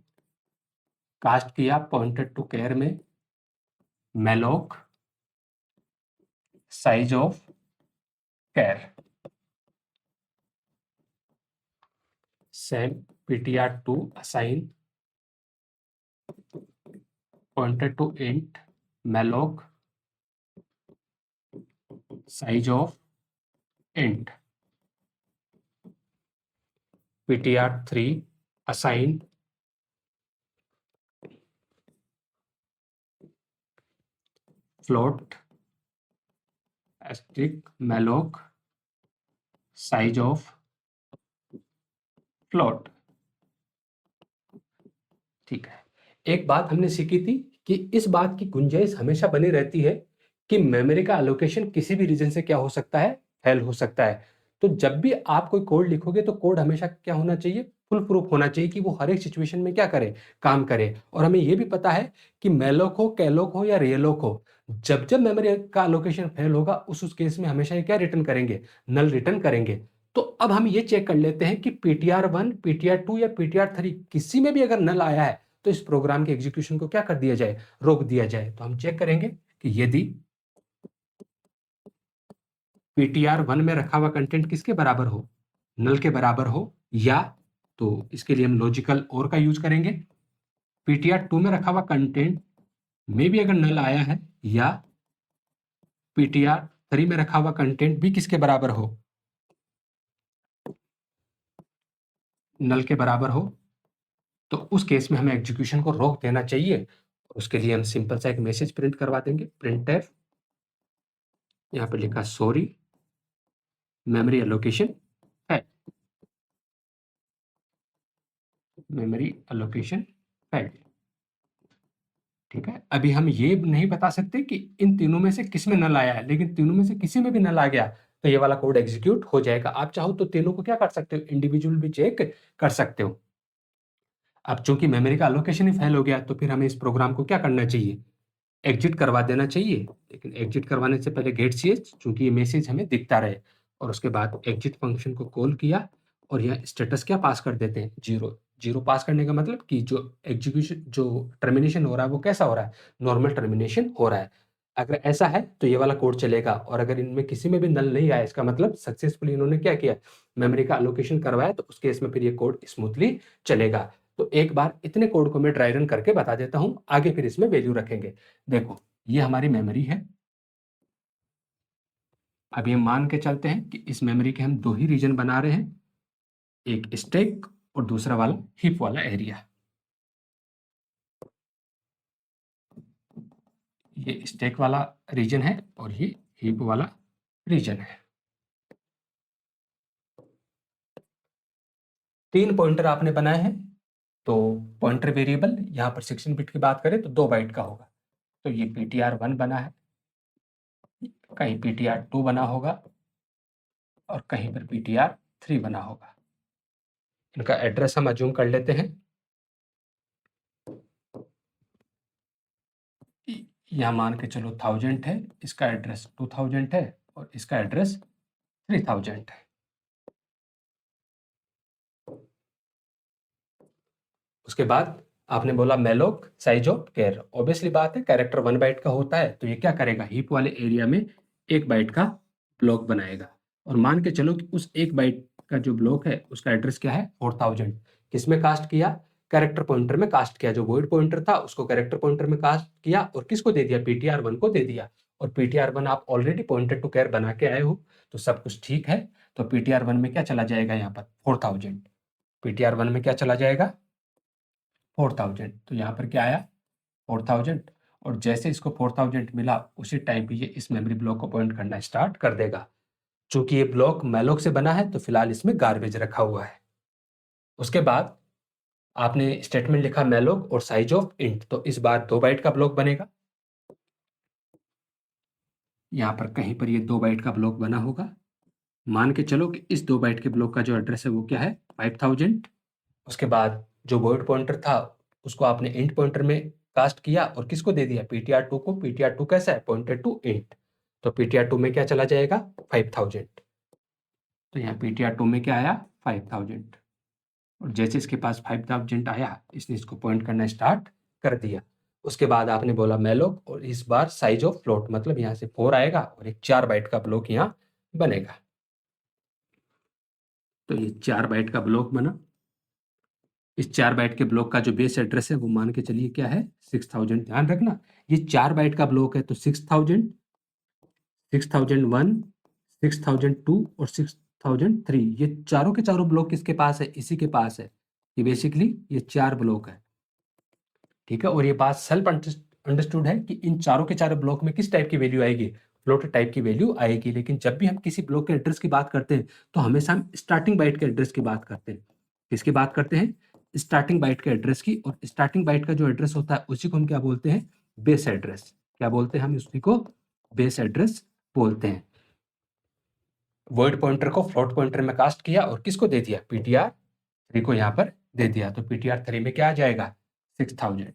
कास्ट किया पॉइंटर टू कैर में malloc size of char, same ptr2 assign pointer to int malloc size of int ptr3 assign float asterisk malloc size of float। ठीक है, एक बात हमने सीखी थी कि इस बात की गुंजाइश हमेशा बनी रहती है कि मेमोरी का एलोकेशन किसी भी रीजन से क्या हो सकता है, फेल हो सकता है। तो जब भी आप कोई कोड लिखोगे तो कोड हमेशा क्या होना चाहिए, फुल प्रूफ होना चाहिए कि वो हर एक सिचुएशन में क्या करे, काम करे। और हमें ये भी पता है कि मेलोक हो, कैलोक हो या रियलोक हो, जब जब मेमोरी का एलोकेशन फेल होगा उस केस में हमेशा ये क्या रिटर्न करेंगे, नल रिटर्न करेंगे। तो अब हम ये चेक कर लेते हैं कि ptr1 ptr2 या ptr3 किसी में भी अगर नल आया है तो इस प्रोग्राम के एग्जीक्यूशन को क्या कर दिया जाए, रोक दिया जाए। तो हम चेक करेंगे कि यदि ptr1 में रखा हुआ कंटेंट किसके बराबर हो, नल के बराबर हो, या तो इसके लिए हम लॉजिकल और का यूज करेंगे। ptr2 में रखा हुआ कंटेंट में भी अगर नल आया है या ptr3 में रखा हुआ कंटेंट भी किसके बराबर हो, नल के बराबर हो, तो उस केस में हमें एग्जीक्यूशन को रोक देना चाहिए। उसके लिए हम सिंपल सा एक मैसेज प्रिंट करवा देंगे, printf, यहाँ पे लिखा सॉरी मेमोरी एलोकेशन है, मेमोरी एलोकेशन फेल्ड। ठीक है, अभी हम ये नहीं बता सकते कि इन तीनों में से किस में नल आया है, लेकिन तीनों में से किसी में भी नल आ गया तो ये वाला कोड एग्जीक्यूट हो जाएगा। आप चाहो तो तीनों को क्या कर सकते हो, इंडिविजुअल भी चेक कर सकते हो। अब चूंकि मेमोरी का एलोकेशन ही फेल हो गया तो फिर हमें इस प्रोग्राम को क्या करना चाहिए, एग्जिट करवा देना चाहिए। लेकिन एग्जिट करवाने से पहले गेट ch, चूंकि ये मैसेज हमें दिखता रहे, और उसके बाद एग्जिट फंक्शन को कॉल किया और यहाँ स्टेटस क्या पास कर देते हैं, जीरो। जीरो पास करने का मतलब कि जो एग्जीक्यूशन, जो टर्मिनेशन हो रहा है वो कैसा हो रहा है, नॉर्मल टर्मिनेशन हो रहा है। अगर ऐसा है तो ये वाला कोड चलेगा, और अगर इनमें किसी में भी नल नहीं आया इसका मतलब सक्सेसफुली इन्होंने क्या किया, मेमोरी का एलोकेशन करवाया, तो उस केस में फिर ये कोड स्मूथली चलेगा। तो एक बार इतने कोड को मैं ड्राई रन करके बता देता हूं, आगे फिर इसमें वैल्यू रखेंगे। देखो ये हमारी मेमोरी है। अभी हम मान के चलते हैं कि इस मेमोरी के हम दो ही रीजन बना रहे हैं, एक स्टैक और दूसरा वाला हीप वाला एरिया। ये स्टैक वाला रीजन है और ये हीप वाला रीजन है। 3 पॉइंटर आपने बनाए हैं, तो पॉइंटर वेरिएबल यहाँ पर 16 बिट की बात करें तो 2 बाइट का होगा। तो ये ptr1 बना है, कहीं ptr2 बना होगा और कहीं पर ptr3 बना होगा। इनका एड्रेस हम अज्यूम कर लेते हैं। यहाँ मान के चलो 1000 है, इसका एड्रेस 2000 है और इसका एड्रेस 3000 है। उसके बाद आपने बोला malloc size of char, obviously बात है कैरेक्टर 1 बाइट का होता है, तो ये क्या करेगा, हीप वाले एरिया में 1 बाइट का ब्लॉक बनाएगा। और मान के चलो कि उस 1 बाइट का जो ब्लॉक है उसका एड्रेस क्या है, 4000। किसमें कास्ट किया, कैरेक्टर पॉइंटर में कास्ट किया। जो वॉइड पॉइंटर था उसको कैरेक्टर पॉइंटर में कास्ट किया और किसको दे दिया, ptr1 को दे दिया। और ptr1 आप ऑलरेडी पॉइंटर टू कैर बना के आए हो तो सब कुछ ठीक है। तो ptr1 में क्या चला जाएगा, यहाँ पर 4000, ptr1 में क्या चला जाएगा 4000। तो यहाँ पर क्या आया 4000, और जैसे इसको 4000 मिला उसी टाइम पे ये इस मेमोरी ब्लॉक को पॉइंट करना स्टार्ट कर देगा। चूंकि ये ब्लॉक मैलोक से बना है तो फिलहाल इसमें गार्बेज रखा हुआ है। उसके बाद आपने स्टेटमेंट लिखा मैलोक और साइज ऑफ इंट, तो इस बार 2 बाइट का ब्लॉक बनेगा। यहाँ पर कहीं पर ये 2 बाइट का ब्लॉक बना होगा। मान के चलो कि इस 2 बाइट के ब्लॉक का जो एड्रेस है वो क्या है, 5000। उसके बाद जो वर्ड पॉइंटर था उसको आपने इंट पॉइंटर में कास्ट किया और किसको दे दिया, ptr2 को। ptr2 कैसा है, पॉइंटेड टू इंट, तो ptr2 में क्या चला जाएगा 5000। तो यहाँ ptr2 में क्या आया 5000, और जैसे इसके पास 5000 आया इसने इसको पॉइंट करना स्टार्ट कर दिया। उसके बाद आपने बोला मैलोक और इस बार साइज ऑफ फ्लोट, मतलब यहाँ से 4 आएगा और एक 4 बाइट का ब्लॉक यहाँ बनेगा। तो ये 4 बाइट का ब्लॉक बना। इस 4 बाइट के ब्लॉक का जो बेस एड्रेस है वो मान के चलिए क्या है 6000। ध्यान रखना ये 4 बाइट का ब्लॉक है तो 6000, 6001, 6002 और 6003 ये चारों के चारों ब्लॉक किसके पास है, इसी के पास है। ये बेसिकली ये 4 ब्लॉक है, ठीक है। और ये बात सेल्फ अंडरस्टूड है कि इन चारों के चारों ब्लॉक में किस टाइप की वैल्यू आएगी, फ्लोट टाइप की वैल्यू आएगी। लेकिन जब भी हम किसी ब्लॉक के एड्रेस की बात करते हैं तो हमेशा हम स्टार्टिंग बाइट के एड्रेस की बात करते हैं। किसकी बात करते हैं, स्टार्टिंग बाइट के एड्रेस की। और स्टार्टिंग बाइट का जो एड्रेस होता है उसी को हम क्या बोलते हैं, बेस एड्रेस। क्या बोलते हैं हम उसी को, बेस एड्रेस बोलते हैं। वर्ड पॉइंटर को फ्लोट पॉइंटर में कास्ट किया और किसको दे दिया, ptr3 को यहाँ पर दे दिया। तो ptr3 में क्या आ जाएगा 6000,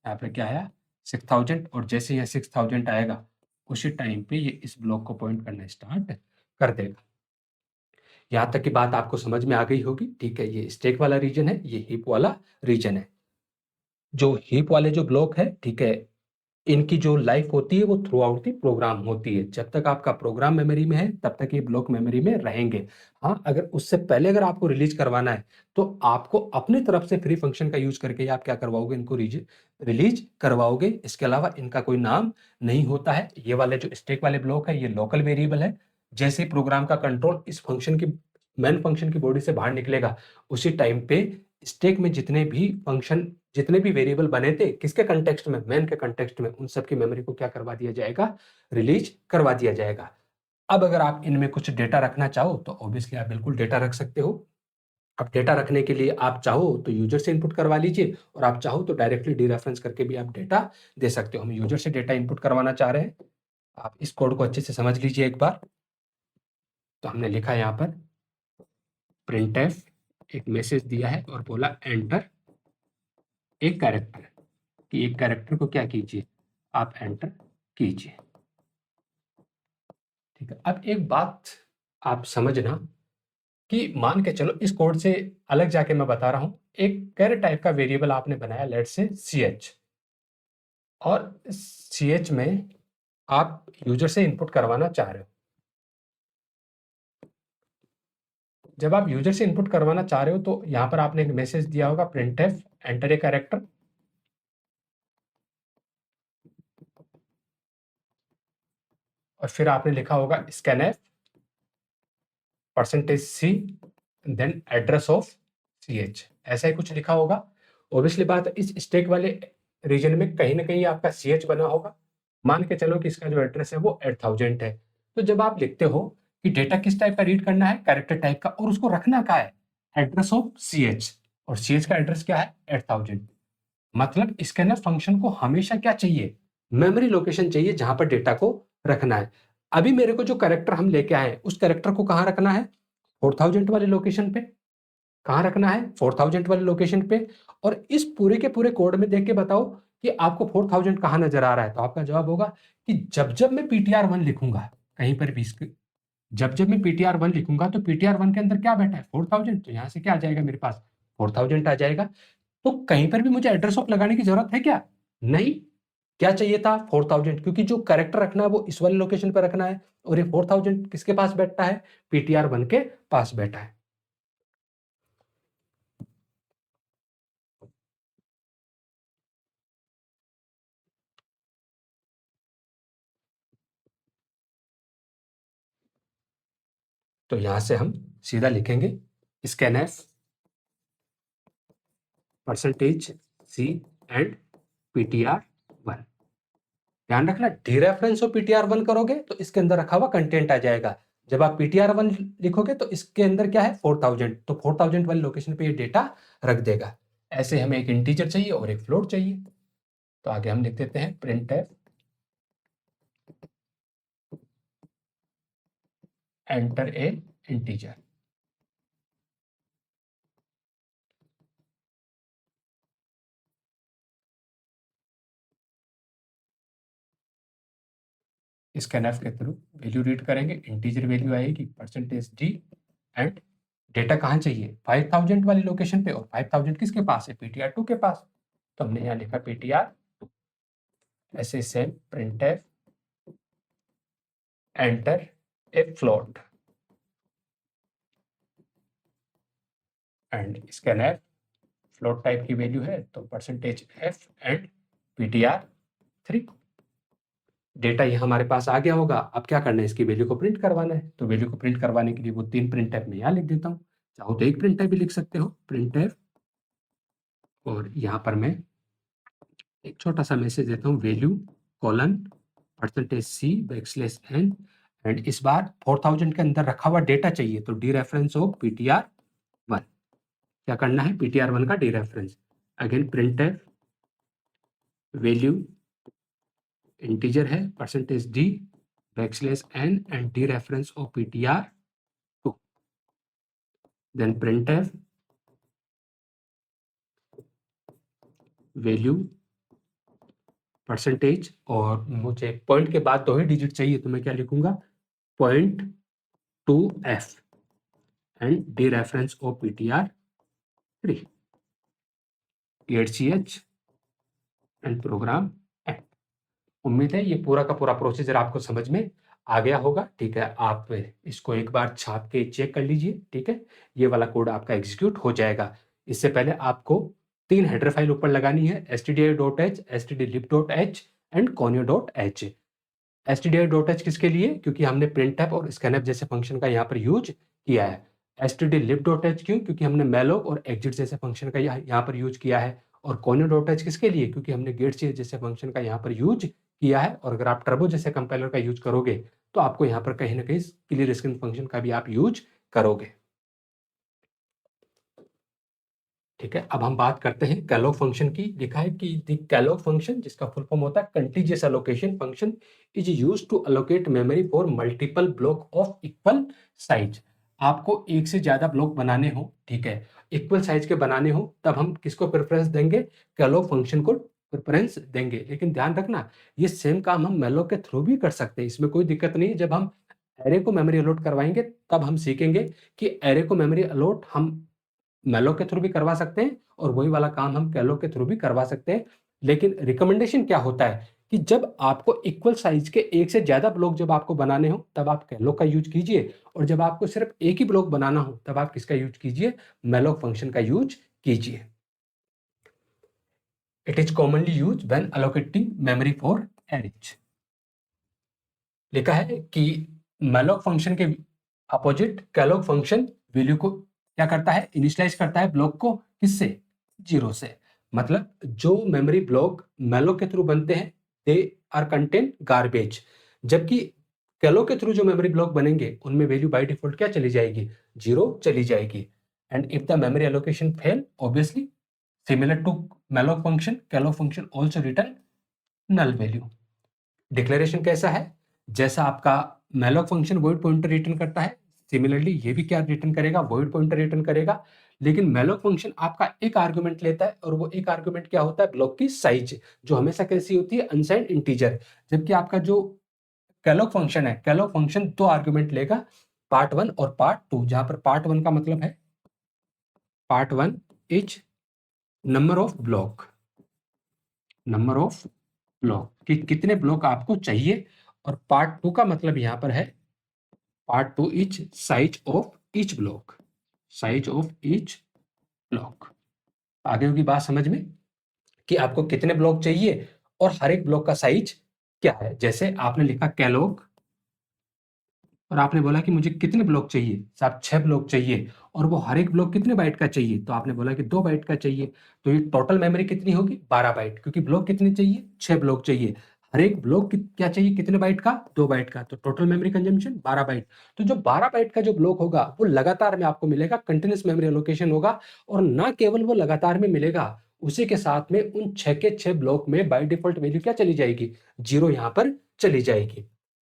यहाँ पर क्या आया 6000। और जैसे यहाँ 6000 आएगा उसी टाइम पे ये इस ब्लॉक को पॉइंट करना स्टार्ट कर देगा। यहाँ तक की बात आपको समझ में आ गई होगी, ठीक है। ये स्टैक वाला रीजन है, ये हीप वाला रीजन है। जो हीप वाले जो ब्लॉक है, ठीक है, इनकी जो लाइफ होती है वो थ्रू आउट दी प्रोग्राम होती है। जब तक आपका प्रोग्राम मेमोरी में है तब तक ये ब्लॉक मेमोरी में रहेंगे। हाँ, अगर उससे पहले अगर आपको रिलीज करवाना है तो आपको अपनी तरफ से फ्री फंक्शन का यूज करके आप क्या करवाओगे, इनको रिलीज करवाओगे। इसके अलावा इनका कोई नाम नहीं होता है। ये वाले जो स्टैक वाले ब्लॉक है ये लोकल वेरिएबल है। जैसे प्रोग्राम का कंट्रोल इस फंक्शन की मेन फंक्शन की बॉडी से बाहर निकलेगा उसी टाइम पे स्टैक में जितने भी फंक्शन, जितने भी वेरिएबल बने थे किसके कंटेक्स्ट में, मेन के कंटेक्स्ट में, उन सब की मेमोरी को क्या करवा दिया जाएगा, रिलीज करवा दिया जाएगा। अब अगर आप इनमें कुछ डेटा रखना चाहो तो ऑब्वियसली आप बिल्कुल डेटा रख सकते हो। अब डेटा रखने के लिए आप चाहो तो यूजर से इनपुट करवा लीजिए और आप चाहो तो डायरेक्टली डीरेफरेंस करके भी आप डेटा दे सकते हो। हम यूजर से डेटा इनपुट करवाना चाह रहे हैं। आप इस कोड को अच्छे से समझ लीजिए एक बार। तो हमने लिखा यहाँ पर प्रिंटफ, एक मैसेज दिया है और बोला एंटर एक कैरेक्टर, कि एक कैरेक्टर को क्या कीजिए, आप एंटर कीजिए, ठीक है। अब एक बात आप समझना कि मान के चलो इस कोड से अलग जाके मैं बता रहा हूं, एक कैरेट टाइप का वेरिएबल आपने बनाया लेट से ch, और ch में आप यूजर से इनपुट करवाना चाह रहे हो। जब आप यूजर से इनपुट करवाना चाह रहे हो तो यहां पर आपने एक मैसेज दिया होगा printf एंटर ए कैरेक्टर, और फिर आपने लिखा होगा scanf %c then address of ch, ऐसा ही कुछ लिखा होगा। ऑब्वियसली बात है इस स्टैक वाले रीजन में कहीं ना कहीं आपका ch बना होगा। मान के चलो कि इसका जो एड्रेस है वो 8000 है। तो जब आप लिखते हो कि डेटा किस टाइप का रीड करना है, कैरेक्टर टाइप का, और उसको रखना क्या है, एड्रेस ऑफ ch, और ch का एड्रेस क्या है 8000, मतलब इसके अंदर फंक्शन को हमेशा क्या चाहिए, मेमोरी लोकेशन चाहिए जहां पर डेटा को रखना है। अभी मेरे को जो कैरेक्टर हम लेके आए उस कैरेक्टर को कहां रखना है, 4000 वाले लोकेशन पे। कहां रखना है, 4000 वाले लोकेशन पे। और इस पूरे के पूरे कोड में देख के बताओ कि आपको 4000 कहां नजर आ रहा है। तो आपका जवाब होगा कि जब जब मैं ptr1 लिखूंगा कहीं पर भी, जब जब मैं ptr1 लिखूंगा तो ptr1 के अंदर क्या बैठा है 4000, तो यहां से क्या आ जाएगा मेरे पास 4000 आ जाएगा। तो कहीं पर भी मुझे एड्रेस ऑफ लगाने की जरूरत है क्या, नहीं। क्या चाहिए था 4000, क्योंकि जो कैरेक्टर रखना है वो इस वाले लोकेशन पर रखना है, और ये 4000 किसके पास बैठता है, ptr1 के पास बैठा है। तो यहां से हम सीधा लिखेंगे scanf %c एंड ptr1। ध्यान रखना डीरेफरेंस और ptr1 करोगे तो इसके अंदर रखा हुआ कंटेंट आ जाएगा। जब आप ptr1 लिखोगे तो इसके अंदर क्या है 4000, तो 4000 वाले लोकेशन पे ये डेटा रख देगा। ऐसे हमें एक इंटीजर चाहिए और एक फ्लोट चाहिए। तो आगे हम लिख देते हैं printf enter a integer. Scanf के थ्रू वैल्यू रीड करेंगे, इंटीजर वैल्यू आएगी %d, एंड डेटा कहाँ चाहिए 5000 वाली लोकेशन पे, और 5000 किसके पास है ptr2 के पास। तो हमने यहाँ लिखा ptr2। ऐसे same printf enter a float and scanf float type की वैल्यू है तो %f एंड ptr3 डेटा ये हमारे पास आ गया होगा। अब क्या करना है, इसकी वैल्यू को प्रिंट करवाना है। तो वैल्यू को प्रिंट करवाने के लिए वो 3 प्रिंट टाइप में यहाँ लिख देता हूँ, चाहो तो एक प्रिंट टाइप भी लिख सकते हो, printf, और यहाँ पर मैं एक छोटा सा मैसेज देता हूँ, value colon %c n, and इस बार 4000 के अंदर रखा हुआ डेटा चाहिए तो डी रेफरेंस ऑफ ptr1। क्या करना है, ptr1 का dereference. Again printf value integer है %d n and dereference of ptr2। Then printf value %, और मुझे पॉइंट के बाद 2 ही डिजिट चाहिए तो मैं क्या लिखूंगा, .2f and dereference of ptr3 ch and program end. उम्मीद है ये पूरा का पूरा प्रोसीजर आपको समझ में आ गया होगा। ठीक है, आप इसको एक बार छाप के चेक कर लीजिए। ठीक है, ये वाला कोड आपका एग्जीक्यूट हो जाएगा। इससे पहले आपको 3 हेडर फाइल ऊपर लगानी है, stdi.h, stdlib.h and conio.h। stdi.h किसके लिए, क्योंकि हमने printf और scanf जैसे फंक्शन का यहाँ पर यूज किया है। stdlib.h क्यों, क्योंकि हमने malloc और exit जैसे फंक्शन का यहाँ पर यूज किया है। और conio.h किसके लिए, क्योंकि हमने getch जैसे फंक्शन का यहाँ पर यूज किया है। और अगर आप टर्बो जैसे कंपाइलर का यूज करोगे तो आपको यहाँ पर कहीं ना कहीं क्लियर स्क्रीन फंक्शन का भी आप यूज करोगे। ठीक है, अब हम बात करते हैं कैलोग फंक्शन की। लिखा है कि द कैलोग फंक्शन, जिसका फुल फॉर्म होता है contiguous allocation function, is used to allocate memory for multiple block of equal size. आपको एक से ज्यादा ब्लॉक बनाने हो, ठीक है, इक्वल साइज के बनाने हो, तब हम किसको प्रेफरेंस देंगे, कैलोग फंक्शन को प्रेफरेंस देंगे। लेकिन ध्यान रखना, ये सेम काम हम मैलोक के थ्रू भी कर सकते हैं, इसमें कोई दिक्कत नहीं है। जब हम एरे को मेमोरी अलॉट करवाएंगे तब हम सीखेंगे कि एरे को मेमोरी अलॉट हम मैलोक के थ्रू भी करवा सकते हैं और वही वाला काम हम कैलोग के थ्रू भी करवा सकते हैं। लेकिन रिकमेंडेशन क्या होता है कि जब आपको इक्वल साइज के एक से ज्यादा ब्लॉक जब आपको बनाने हो तब आप कैलोग का यूज कीजिए, और जब आपको सिर्फ एक ही ब्लॉक बनाना हो तब आप किसका यूज कीजिए, मैलोक फंक्शन का यूज कीजिए। It is commonly use when allocating memory for arrays. लिखा है कि मैलोक फंक्शन के अपोजिट कैलोग फंक्शन वैल्यू को क्या करता है, इनिशियलाइज करता है ब्लॉक को, किससे, 0 से। मतलब जो मेमोरी ब्लॉक मैलोक के थ्रू बनते हैं दे आर कंटेन गार्बेज, जबकि कैलोग के थ्रू जो मेमोरी ब्लॉक बनेंगे उनमें वैल्यू बाय डिफॉल्ट क्या चली जाएगी, 0 चली जाएगी। And if the memory allocation fail, obviously similar to malloc function, calloc function also return null value. Declaration कैसा है, जैसा आपका malloc function void pointer return करता है, सिमिलरली ये भी क्या रिटर्न करेगा, वॉइड पॉइंटर रिटर्न करेगा। लेकिन मैलोक फंक्शन आपका एक आर्गुमेंट लेता है और वो एक आर्गुमेंट क्या होता है, ब्लॉक की साइज, जो हमेशा कैसी होती है, अनसाइंड इंटीजर। जबकि आपका जो कैलोग फंक्शन है, कैलोग फंक्शन 2 आर्गुमेंट लेगा, पार्ट 1 और पार्ट 2, जहां पर पार्ट 1 का मतलब है, part 1 is number of block, number of block कि कितने ब्लॉक आपको चाहिए, और पार्ट 2 का मतलब यहां पर है, part 2 is size of each block, size of each block. आगे होगी बात समझ में कि आपको कितने ब्लॉक चाहिए और हर एक ब्लॉक का साइज क्या है। जैसे आपने लिखा कैलोग और आपने बोला कि मुझे कितने ब्लॉक चाहिए, साहब 6 ब्लॉक चाहिए, और वो हर एक ब्लॉक कितने बाइट का चाहिए, तो आपने बोला कि 2 बाइट का चाहिए। तो ये टोटल मेमोरी कितनी होगी, 12 बाइट, क्योंकि ब्लॉक कितने चाहिए, 6 ब्लॉक चाहिए। हर एक ब्लॉक क्या चाहिए, कितने बाइट का, 2 बाइट का, तो टोटल मेमोरी कंजम्पशन 12 बाइट। तो जो 12 बाइट का जो ब्लॉक होगा वो लगातार में आपको मिलेगा, कंटिन्यूस मेमोरी एलोकेशन होगा। और ना केवल वो लगातार में मिलेगा, उसी के साथ में उन 6 के 6 ब्लॉक में बाय डिफॉल्ट वैल्यू क्या चली जाएगी, 0 यहाँ पर चली जाएगी।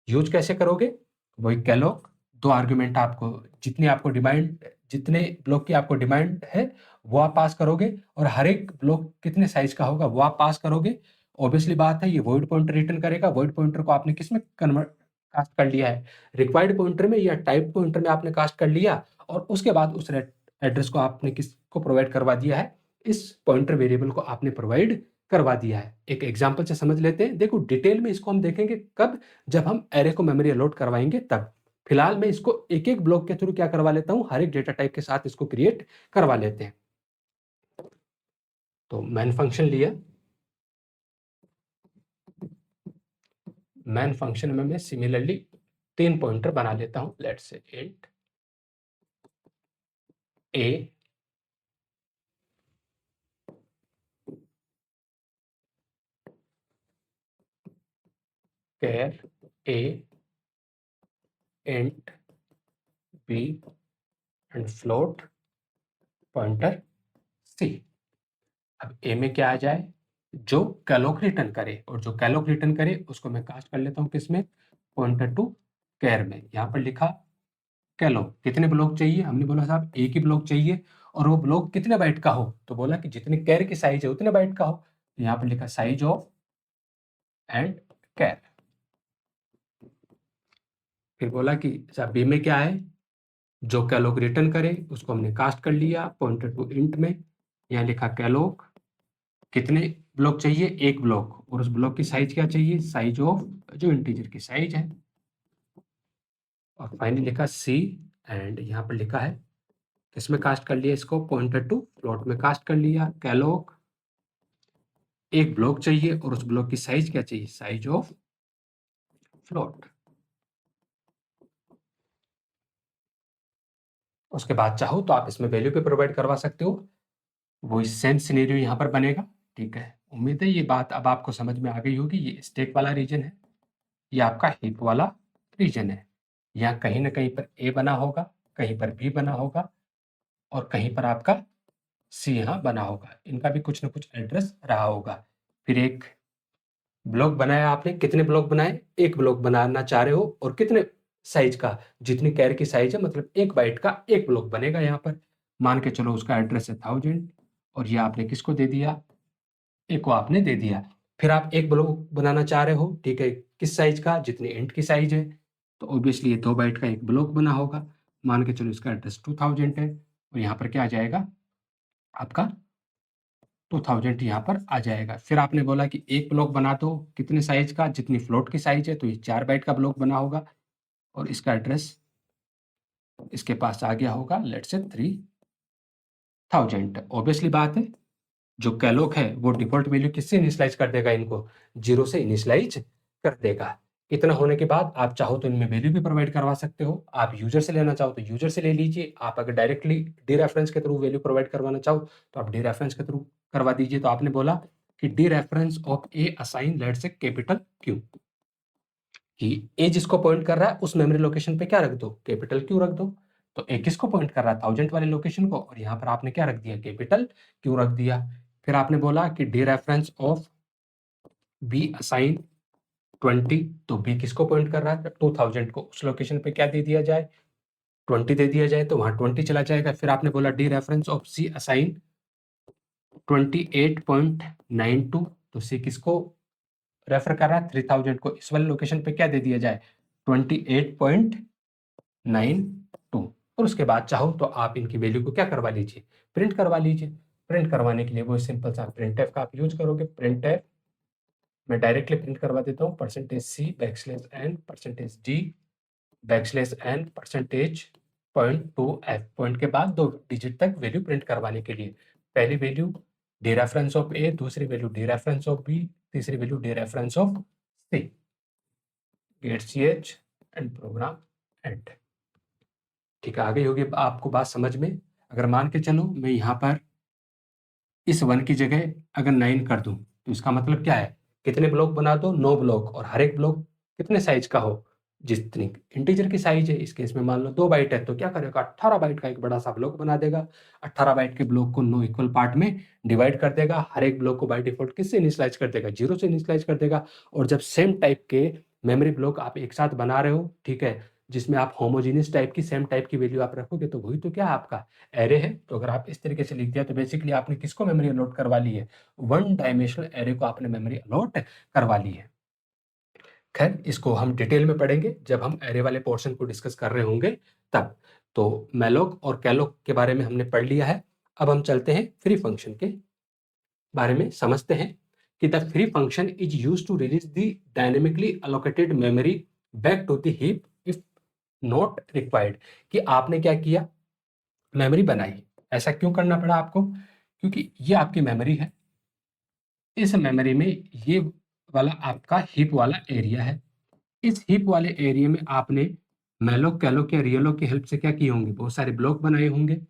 यूज कैसे करोगे, वही कैलोग, 2 आर्गुमेंट आपको, जितनी आपको डिमांड, जितने ब्लॉक की आपको डिमांड है वो आप पास करोगे, और हर एक ब्लॉक कितने साइज का होगा वो आप पास करोगे। ऑब्वियसली बात है, ये वॉइड पॉइंटर रिटर्न करेगा। वॉइड पॉइंटर को आपने किस में कन्वर्ट, कास्ट कर लिया है, रिक्वायर्ड पॉइंटर में या टाइप पॉइंटर में आपने कास्ट कर लिया, और उसके बाद उस एड्रेस को आपने किसको प्रोवाइड करवा दिया है, इस पॉइंटर वेरिएबल को आपने प्रोवाइड करवा दिया है। एक एग्जांपल से समझ लेते हैं। देखो डिटेल में इसको हम देखेंगे कब, जब हम एरे को मेमोरी अलॉट करवाएंगे तब। फिलहाल मैं इसको एक एक ब्लॉक के थ्रू क्या करवा लेता हूँ, हर एक डेटा टाइप के साथ इसको क्रिएट करवा लेते हैं। तो मैन फंक्शन लिया, मैन फंक्शन में मैं सिमिलरली 3 पॉइंटर बना लेता हूं। Let's say int A, char A, int B and float pointer C. अब ए में क्या आ जाए, जो कैलोक रिटर्न करे, और जो कैलोक रिटर्न करे उसको मैं कास्ट कर लेता हूं किसमें, पॉइंटर टू कैर में। यहां पर लिखा कैलोक, कितने ब्लॉक चाहिए, हमने बोला साहब एक ही ब्लॉक चाहिए, और वो ब्लॉक कितने बाइट का हो, तो बोला कि जितने कैर की साइज है उतने बाइट का हो। तो यहां पर लिखा साइज ऑफ एंड कैर। फिर बोला कि अच्छा बी में क्या है, जो कैलोक रिटर्न करे उसको हमने कास्ट कर लिया पॉइंटर टू इंट में। यहाँ लिखा कैलोक, कितने ब्लॉक चाहिए, एक ब्लॉक, और उस ब्लॉक की साइज क्या चाहिए, साइज ऑफ जो इंटीजर की साइज है। और फाइनली लिखा सी, एंड यहाँ पर लिखा है किसमें कास्ट कर लिया इसको, पॉइंटर टू फ्लोट में कास्ट कर लिया। कैलोक, एक ब्लॉक चाहिए और उस ब्लॉक की साइज क्या चाहिए, साइज ऑफ फ्लोट। उसके बाद चाहो तो आप इसमें वैल्यू पे प्रोवाइड करवा सकते हो, वो सेम सिनेरियो यहाँ पर बनेगा। ठीक है, उम्मीद है ये बात अब आपको समझ में आ गई होगी। ये स्टैक वाला रीजन है, ये आपका हीप वाला रीजन है। यहाँ कहीं ना कहीं पर ए बना होगा, कहीं पर बी बना होगा, और कहीं पर आपका सी यहाँ बना होगा। इनका भी कुछ ना कुछ एड्रेस रहा होगा। फिर एक ब्लॉक बनाया आपने, कितने ब्लॉक बनाए, एक ब्लॉक बनाना चाह रहे हो, और कितने साइज का, जितनी कैर की साइज है, मतलब 1 बाइट का एक ब्लॉक बनेगा। यहाँ पर मान के चलो उसका एड्रेस है 1000, और ये आपने किसको दे दिया, ए को आपने दे दिया। फिर आप एक ब्लॉक बनाना चाह रहे हो, ठीक है, किस साइज का, जितनी इंट की साइज है, तो ऑब्वियसली ये 2 बाइट का एक ब्लॉक बना होगा। मान के चलो इसका एड्रेस 2000 है, और यहाँ पर क्या आ जाएगा आपका 2000 यहाँ पर आ जाएगा। फिर आपने बोला कि एक ब्लॉक बना दो, कितने साइज का, जितनी फ्लोट की साइज है, तो ये 4 बाइट का ब्लॉक बना होगा, और इसका एड्रेस इसके पास आ गया होगा लेट्स से 3000। ऑब्वियसली बात है, जो कैलोक है वो डिफॉल्ट वैल्यू किससे इनिशियलाइज कर देगा, इनको 0 से इनिशियलाइज कर देगा। इतना होने के बाद आप चाहो तो इनमें वैल्यू भी प्रोवाइड करवा सकते हो। आप यूजर से लेना चाहो तो यूजर से ले लीजिए। आप अगर डायरेक्टली डी रेफरेंस के थ्रू वैल्यू प्रोवाइड करवाना चाहो तो आप डी रेफरेंस के थ्रू करवा दीजिए। तो आपने बोला कि dereference of a assign let's say capital Q, कि ए जिसको पॉइंट कर रहा है उस मेमोरी लोकेशन पे क्या रख दो, कैपिटल क्यू रख दो। तो ए किसको पॉइंट कर रहा है, 1000 वाले लोकेशन को, और यहाँ पर आपने क्या रख दिया, कैपिटल क्यू रख दिया। फिर आपने बोला कि dereference of be assign 20, तो बी किसको पॉइंट कर रहा है, 2000 को, उस लोकेशन पे क्या दे दिया जाए, 20 दे दिया जाए, तो वहां 20 चला जाएगा। फिर आपने बोला dereference of c assign 28.92, तो सी किसको रेफर कर रहा है, 3000 को, इस वाले लोकेशन पे क्या दे दिया जाए, 28.92। और उसके बाद चाहो तो आप इनकी वैल्यू को क्या करवा लीजिए, प्रिंट करवा लीजिए। प्रिंट करवाने के लिए वो सिंपल सा प्रिंट एफ का आप यूज करोगे। प्रिंट एफ मैं डायरेक्टली प्रिंट करवा देता हूँ, %c\n %d n %.2f, point के बाद 2 डिजिट तक वैल्यू प्रिंट करवाने के लिए। पहली value dereference of A, दूसरी value dereference of B, तीसरी value dereference of C. Get ch and program end. ठीक है, आ गई होगी आपको बात समझ में। अगर मान के चलो मैं यहाँ पर इस 1 की जगह अगर 9 कर दूं, तो इसका मतलब क्या है, कितने ब्लॉक बना दो, 9 ब्लॉक, और हर एक ब्लॉक कितने साइज का हो, जितनी इंटीजर की साइज है। इस केस में मान लो 2 बाइट है, तो क्या करेगा, 18 बाइट का एक बड़ा सा ब्लॉक बना देगा। 18 बाइट के ब्लॉक को 9 इक्वल पार्ट में डिवाइड कर देगा। हर एक ब्लॉक को बाय डिफॉल्ट किससे इनिशियलाइज कर देगा, 0 से इनिशियलाइज कर देगा। और जब सेम टाइप के मेमोरी ब्लॉक आप एक साथ बना रहे हो, ठीक है, जिसमें आप होमोजीनियस टाइप की सेम टाइप की वैल्यू आप रखोगे, तो वही तो क्या है आपका एरे है। तो अगर आप इस तरीके से लिख दिया तो बेसिकली आपने किसको मेमोरी अलॉट करवा ली है, 1 डायमेंशनल एरे को आपने मेमोरी अलॉट करवा ली है। खैर इसको हम डिटेल में पढ़ेंगे जब हम एरे वाले पोर्शन को डिस्कस कर रहे होंगे तब। तो मैलोक और कैलोक के बारे में हमने पढ़ लिया है। अब हम चलते हैं फ्री फंक्शन के बारे में समझते हैं। कि the free function is used to release the dynamically allocated memory back to the heap if not required. कि आपने क्या किया, मेमोरी बनाई। ऐसा क्यों करना पड़ा आपको? क्योंकि ये आपकी मेमोरी है, इस मेमोरी में ये वाला आपका हीप वाला एरिया है। इस हीप वाले एरिया में आपने मैलोक, कैलोक या रियलोक की हेल्प से क्या किए होंगे, बहुत सारे ब्लॉक बनाए होंगे।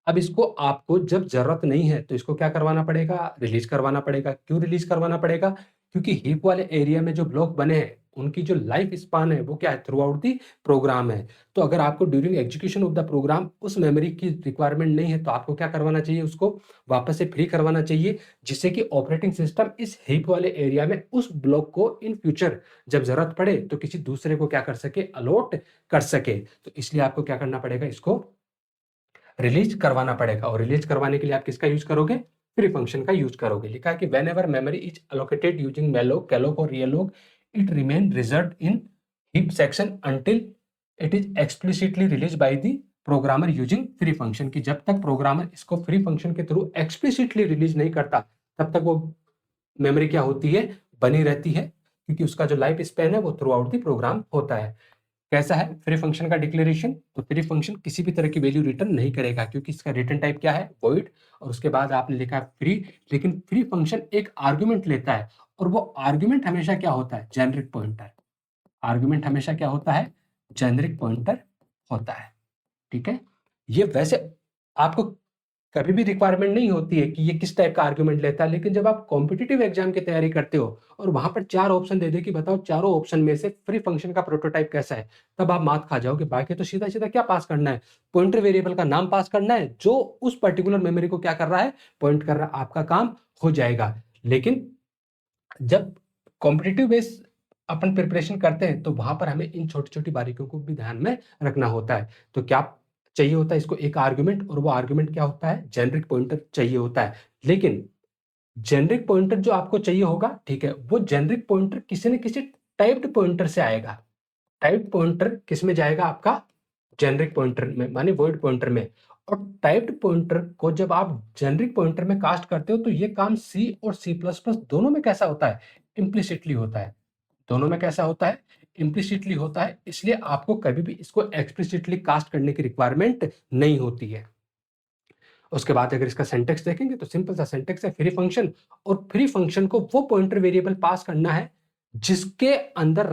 अब इसको आपको जब जरूरत नहीं है तो इसको क्या करवाना पड़ेगा, रिलीज करवाना पड़ेगा। क्यों रिलीज करवाना पड़ेगा? क्योंकि हीप वाले एरिया में जो ब्लॉक बने हैं उनकी जो लाइफ स्पान है वो क्या है, थ्रू आउट दी प्रोग्राम है। तो अगर आपको during execution of the program उस मेमोरी की रिक्वायरमेंट नहीं है तो आपको क्या करवाना चाहिए, उसको वापस से फ्री करवाना चाहिए, जिससे कि ऑपरेटिंग सिस्टम इस हीप वाले एरिया में उस ब्लॉक को इन फ्यूचर जब जरूरत पड़े तो किसी दूसरे को क्या कर सके, अलॉट कर सके। तो इसलिए आपको क्या करना पड़ेगा, इसको रिलीज करवाना पड़ेगा। और रिलीज करवाने के लिए आप किसका यूज करोगे, फ्री फंक्शन का यूज करोगे। लिखा है कि whenever memory is allocated using malloc, calloc और realloc it remain reserved in heap section until it is explicitly release by the programmer using free function. की जब तक प्रोग्रामर इसको फ्री फंक्शन के थ्रू एक्सप्लिसिटली रिलीज नहीं करता तब तक वो मेमोरी क्या होती है, बनी रहती है, क्योंकि उसका जो लाइफ स्पैन है वो थ्रू आउट द प्रोग्राम होता है। कैसा है फ्री फंक्शन का डिक्लेरेशन? तो फ्री फंक्शन किसी भी तरह की वैल्यू रिटर्न नहीं करेगा, क्योंकि इसका रिटर्न टाइप क्या है, वॉइड। और उसके बाद आपने लिखा है फ्री, लेकिन फ्री फंक्शन एक आर्गुमेंट लेता है और वो आर्गुमेंट हमेशा क्या होता है, जेनरिक पॉइंटर। आर्गुमेंट हमेशा क्या होता है, जेनरिक पॉइंटर होता है। ठीक है, ये वैसे आपको कभी भी रिक्वायरमेंट नहीं होती है कि ये किस टाइप का आर्गुमेंट लेता है, लेकिन जब आप कॉम्पिटिटिव एग्जाम की तैयारी करते हो और वहां पर 4 ऑप्शन दे दे कि बताओ चारों ऑप्शन में से फ्री फंक्शन का प्रोटोटाइप कैसा है, तब आप मात खा जाओगे। बाकी तो सीधा सीधा क्या पास करना है, पॉइंटर वेरिएबल का नाम पास करना है जो उस पर्टिकुलर मेमोरी को क्या कर रहा है, पॉइंट कर रहा है, आपका काम हो जाएगा। लेकिन जब कॉम्पिटिटिव बेस अपन प्रिपरेशन करते हैं तो वहां पर हमें इन छोटी छोटी बारीकियों को भी ध्यान में रखना होता है। तो क्या चाहिए होता है इसको, एक आर्गुमेंट, और वो आर्गुमेंट क्या होता है, जेनरिक पॉइंटर चाहिए होता है। लेकिन जेनरिक पॉइंटर जो आपको चाहिए होगा, ठीक है, वो जेनरिक पॉइंटर किसी न किसी टाइप्ड पॉइंटर से आएगा। टाइप्ड पॉइंटर किस में जाएगा, आपका जेनरिक पॉइंटर में, माने वॉइड पॉइंटर में। और टाइप्ड पॉइंटर को जब आप जेनरिक पॉइंटर में कास्ट करते हो तो ये काम सी और सी प्लस प्लस दोनों में कैसा होता है, इम्प्लिसिटली होता है। दोनों में कैसा होता है, इम्प्लिसिटली होता है। इसलिए आपको कभी भी इसको एक्सप्लिसिटली कास्ट करने की रिक्वायरमेंट नहीं होती है। उसके बाद अगर इसका सिंटैक्स देखेंगे तो सिंपल सा सिंटैक्स है, फ्री फंक्शन। और फ्री फंक्शन को वो पॉइंटर वेरिएबल पास करना है जिसके अंदर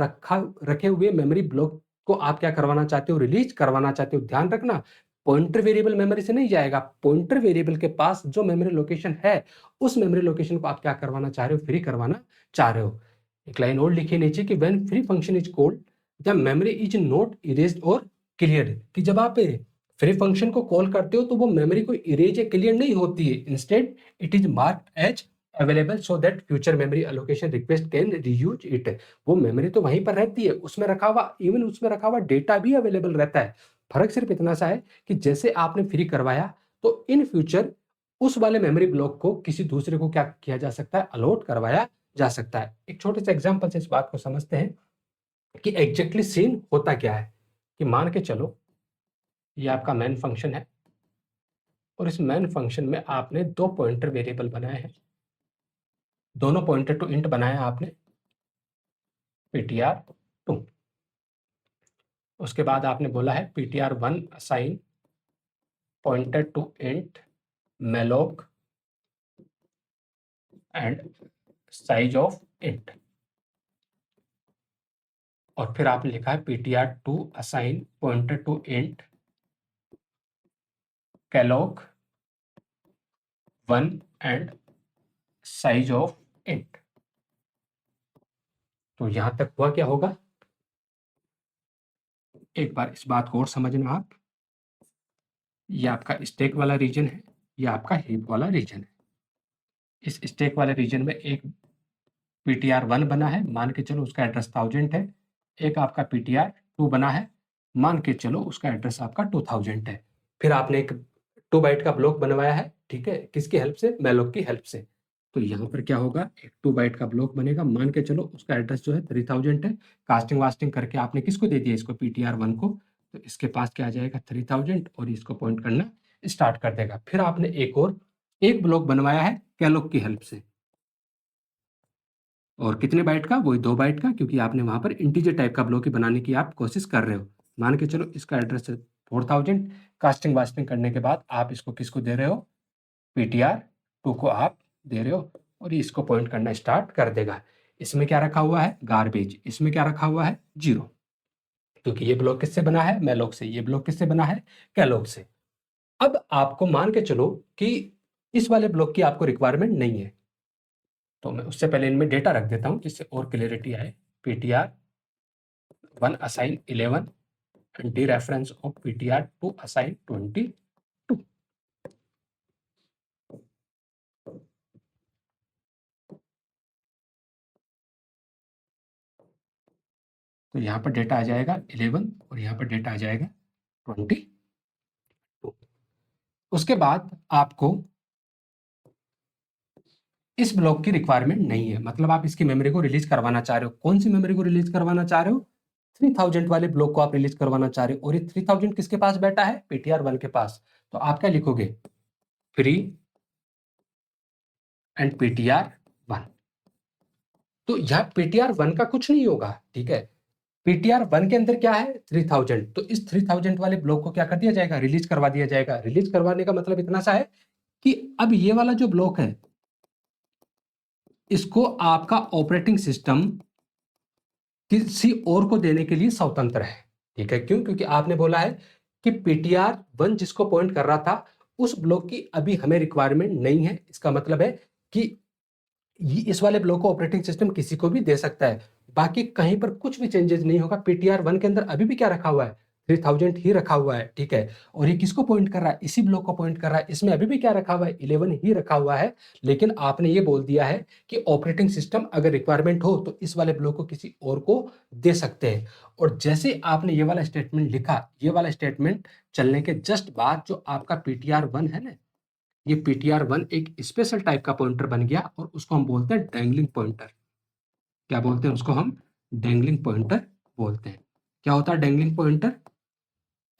रखे हुए मेमोरी ब्लॉक को आप क्या करवाना चाहते हो, रिलीज करवाना चाहते हो। ध्यान रखना, पॉइंटर वेरिएबल मेमोरी से नहीं जाएगा, पॉइंटर वेरिएबल के पास जो मेमोरी लोकेशन है उस मेमोरी लोकेशन को आप क्या करवाना चाह रहे हो, फ्री करवाना चाह रहे हो। एक लाइन और लिखिए नीचे कि when free function is called the memory is not erased और क्लियर्ड। कि जब आप फ्री फंक्शन को कॉल करते हो तो वो मेमोरी को इरेज या क्लियर नहीं होती है, instead it is marked as available so that future memory allocation request can reuse it. वो मेमोरी तो वहीं पर रहती है, उसमें रखा हुआ, इवन उसमें रखा हुआ डेटा भी अवेलेबल रहता है। फर्क सिर्फ इतना सा है कि जैसे आपने फ्री करवाया तो इन फ्यूचर उस वाले मेमोरी ब्लॉक को किसी दूसरे को क्या किया जा सकता है, अलॉट करवाया जा सकता है। एक छोटे से एग्जाम्पल से इस बात को समझते हैं कि एग्जैक्टली सीन होता क्या है। कि मान के चलो ये आपका मेन फंक्शन है और इस मेन फंक्शन में आपने दो पॉइंटर वेरिएबल बनाए हैं, दोनों पॉइंटर टू इंट बनाया आपने, ptr2। उसके बाद आपने बोला है ptr1 assign pointer to int malloc and size of int. और फिर आपने लिखा है ptr2 assign pointer to int calloc 1 and size of int. तो यहां तक हुआ क्या होगा, एक बार इस बात को और समझना आप। ये आपका स्टैक वाला रीजन है, ये आपका हीप वाला रीजन है। इस स्टैक वाले रीजन में एक ptr1 बना है, मान के चलो उसका एड्रेस 1000 है। एक आपका ptr2 बना है, मान के चलो उसका एड्रेस आपका 2000 है। फिर आपने एक 2 बाइट का ब्लॉक बनवाया है, ठीक है, किसकी हेल्प से, मैलोक की हेल्प से। तो यहाँ पर क्या होगा, एक 2 बाइट का ब्लॉक बनेगा, मान के चलो उसका एड्रेस जो है 3000 है। कास्टिंग वास्टिंग करके आपने किसको दे दिया, इसको ptr1 को। तो इसके पास क्या आ जाएगा 3000 और इसको पॉइंट करना स्टार्ट कर देगा। फिर आपने एक ब्लॉक बनवाया है कैलोक की हेल्प से। और कितने बाइट का? वही 2 बाइट का, क्योंकि आपने वहाँ पर इंटीजर टाइप का ब्लॉक ही बनाने की आप कोशिश कर रहे हो। मान के चलो इसका एड्रेस है 4000। कास्टिंग वास्टिंग करने के बाद आप इसको किसको दे रहे हो? ptr2 को आप दे रहे हो और ये इसको पॉइंट करना स्टार्ट कर देगा। इसमें क्या रखा हुआ है? गार्बेज। इसमें क्या रखा हुआ है? 0, क्योंकि ये ब्लॉक किससे बना है? मैलोक से। ये ब्लॉक किससे बना है? कैलोग से। अब आपको मान के चलो कि इस वाले ब्लॉक की आपको रिक्वायरमेंट नहीं है, तो मैं उससे पहले इनमें डेटा रख देता हूं जिससे और क्लियरिटी आए। ptr1 assign 11 and dereference of ptr2 assign 22। तो यहाँ पर डेटा आ जाएगा 11 और यहाँ पर डेटा आ जाएगा 22। उसके बाद आपको इस ब्लॉक की रिक्वायरमेंट नहीं है, मतलब आप इसकी मेमोरी को रिलीज करवाना चाह रहे हो। कौन सी मेमोरी को रिलीज करवाना चाह रहे हो? 3000 वाले ब्लॉक को आप रिलीज करवाना चाह रहे हो। और ये 3000 किसके पास बैठा है? ptr1 के पास। तो आप क्या लिखोगे? Free and ptr1। तो यहाँ ptr1 का कुछ नहीं होगा, ठीक है। ptr1 के अंदर क्या है? 3000। तो इस 3000 वाले ब्लॉक को क्या कर दिया जाएगा? रिलीज करवा दिया जाएगा। रिलीज करवाने का मतलब इतना सा है कि अब ये वाला जो ब्लॉक है इसको आपका ऑपरेटिंग सिस्टम किसी और को देने के लिए स्वतंत्र है, ठीक है। क्यों? क्योंकि आपने बोला है कि ptr1 जिसको पॉइंट कर रहा था उस ब्लॉक की अभी हमें रिक्वायरमेंट नहीं है। इसका मतलब है कि इस वाले ब्लॉक को ऑपरेटिंग सिस्टम किसी को भी दे सकता है। बाकी कहीं पर कुछ भी चेंजेस नहीं होगा। ptr1 के अंदर अभी भी क्या रखा हुआ है? 3000 ही रखा हुआ है, ठीक है। और ये किसको पॉइंट कर रहा है? इसी ब्लॉक को पॉइंट कर रहा है। इसमें अभी भी क्या रखा हुआ है? 11 ही रखा हुआ है। लेकिन आपने ये बोल दिया है कि ऑपरेटिंग सिस्टम अगर रिक्वायरमेंट हो तो इस वाले ब्लॉक को किसी और को दे सकते हैं। और जैसे आपने ये वाला स्टेटमेंट लिखा, ये वाला स्टेटमेंट चलने के जस्ट बाद जो आपका ptr1 है ना, ये ptr1 एक स्पेशल टाइप का पॉइंटर बन गया और उसको हम बोलते हैं डैंगलिंग पॉइंटर। क्या बोलते हैं उसको? हम डैंगलिंग पॉइंटर बोलते हैं। क्या होता है डैंगलिंग पॉइंटर?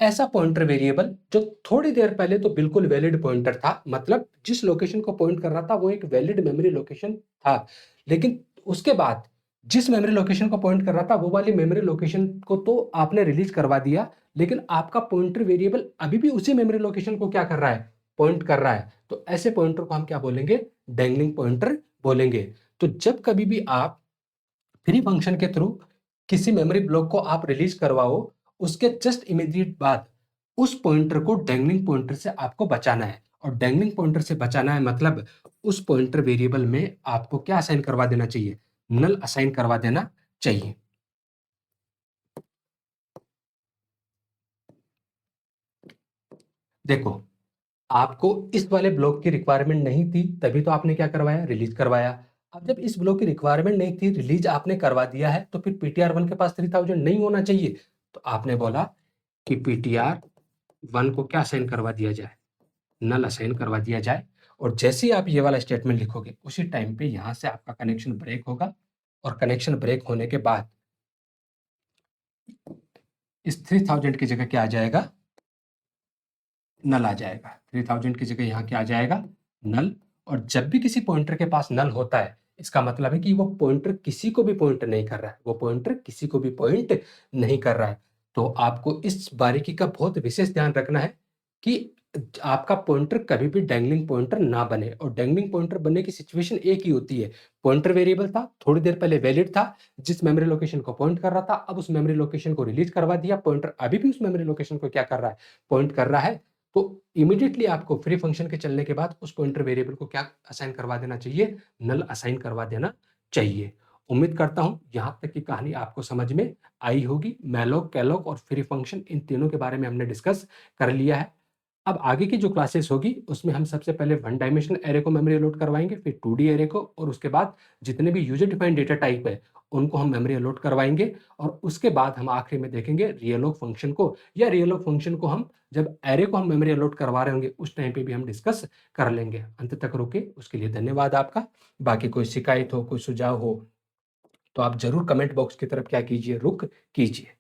ऐसा पॉइंटर वेरिएबल जो थोड़ी देर पहले तो बिल्कुल वैलिड पॉइंटर था, मतलब जिस लोकेशन को पॉइंट कर रहा था वो एक वैलिड मेमोरी लोकेशन था, लेकिन उसके बाद जिस मेमोरी लोकेशन को पॉइंट कर रहा था वो वाली मेमोरी लोकेशन को तो आपने रिलीज करवा दिया, लेकिन आपका पॉइंटर वेरिएबल अभी भी उसी मेमोरी लोकेशन को क्या कर रहा है? पॉइंट कर रहा है। तो ऐसे पॉइंटर को हम क्या बोलेंगे? डैंगलिंग पॉइंटर बोलेंगे। तो जब कभी भी आप फ्री फंक्शन के थ्रू किसी मेमोरी ब्लॉक को आप रिलीज करवाओ, उसके जस्ट इमीडिएट बाद उस पॉइंटर को डैंगलिंग पॉइंटर से आपको बचाना है। और डैंगलिंग पॉइंटर से बचाना है मतलब उस पॉइंटर वेरिएबल में आपको क्या असाइन करवा देना चाहिए? नल असाइन करवा देना चाहिए। देखो, आपको इस वाले ब्लॉक की रिक्वायरमेंट नहीं थी, तभी तो आपने क्या करवाया? रिलीज करवाया। अब जब इस ब्लॉक की रिक्वायरमेंट नहीं थी, रिलीज आपने करवा दिया है, तो फिर ptr1 के पास 3000 नहीं होना चाहिए। तो आपने बोला कि ptr1 को क्या असाइन करवा दिया जाए? नल असाइन करवा दिया जाए। और जैसे ही आप ये वाला स्टेटमेंट लिखोगे उसी टाइम पे यहाँ से आपका कनेक्शन ब्रेक होगा और कनेक्शन ब्रेक होने के बाद इस 3000 की जगह क्या आ जाएगा? नल आ जाएगा। 3000 की जगह यहाँ क्या आ जाएगा? नल। और जब भी किसी पॉइंटर के पास नल होता है, इसका मतलब है कि वो पॉइंटर किसी को भी पॉइंट नहीं कर रहा है। वो पॉइंटर किसी को भी पॉइंट नहीं कर रहा है। तो आपको इस बारीकी का बहुत विशेष ध्यान रखना है कि आपका पॉइंटर कभी भी डैंगलिंग पॉइंटर ना बने। और डैंगलिंग पॉइंटर बनने की सिचुएशन एक ही होती है। पॉइंटर वेरिएबल था, थोड़ी देर पहले वैलिड था, जिस मेमोरी लोकेशन को पॉइंट कर रहा था, अब उस मेमोरी लोकेशन को रिलीज करवा दिया। पॉइंटर अभी भी उस मेमोरी लोकेशन को क्या कर रहा है? पॉइंट कर रहा है। तो इमीडिएटली आपको फ्री फंक्शन के चलने के बाद उस पॉइंटर वेरिएबल को क्या असाइन करवा देना चाहिए? नल असाइन करवा देना चाहिए। उम्मीद करता हूं यहां तक की कहानी आपको समझ में आई होगी। मैलोक, कैलोक और फ्री फंक्शन, इन तीनों के बारे में हमने डिस्कस कर लिया है। अब आगे की जो क्लासेस होगी उसमें हम सबसे पहले वन डायमेंशनल एरे को मेमोरी अलॉट करवाएंगे, फिर 2D एरे को, और उसके बाद जितने भी यूजर डिफाइंड डेटा टाइप है उनको हम मेमोरी अलॉट करवाएंगे। और उसके बाद हम आखिरी में देखेंगे रियलॉग फंक्शन को, या रियलॉग फंक्शन को हम जब एरे को हम मेमोरी अलॉट करवा रहे होंगे उस टाइम पे भी हम डिस्कस कर लेंगे। अंत तक रुके, उसके लिए धन्यवाद आपका। बाकी कोई शिकायत हो, कोई सुझाव हो तो आप जरूर कमेंट बॉक्स की तरफ क्या कीजिए, रुख कीजिए।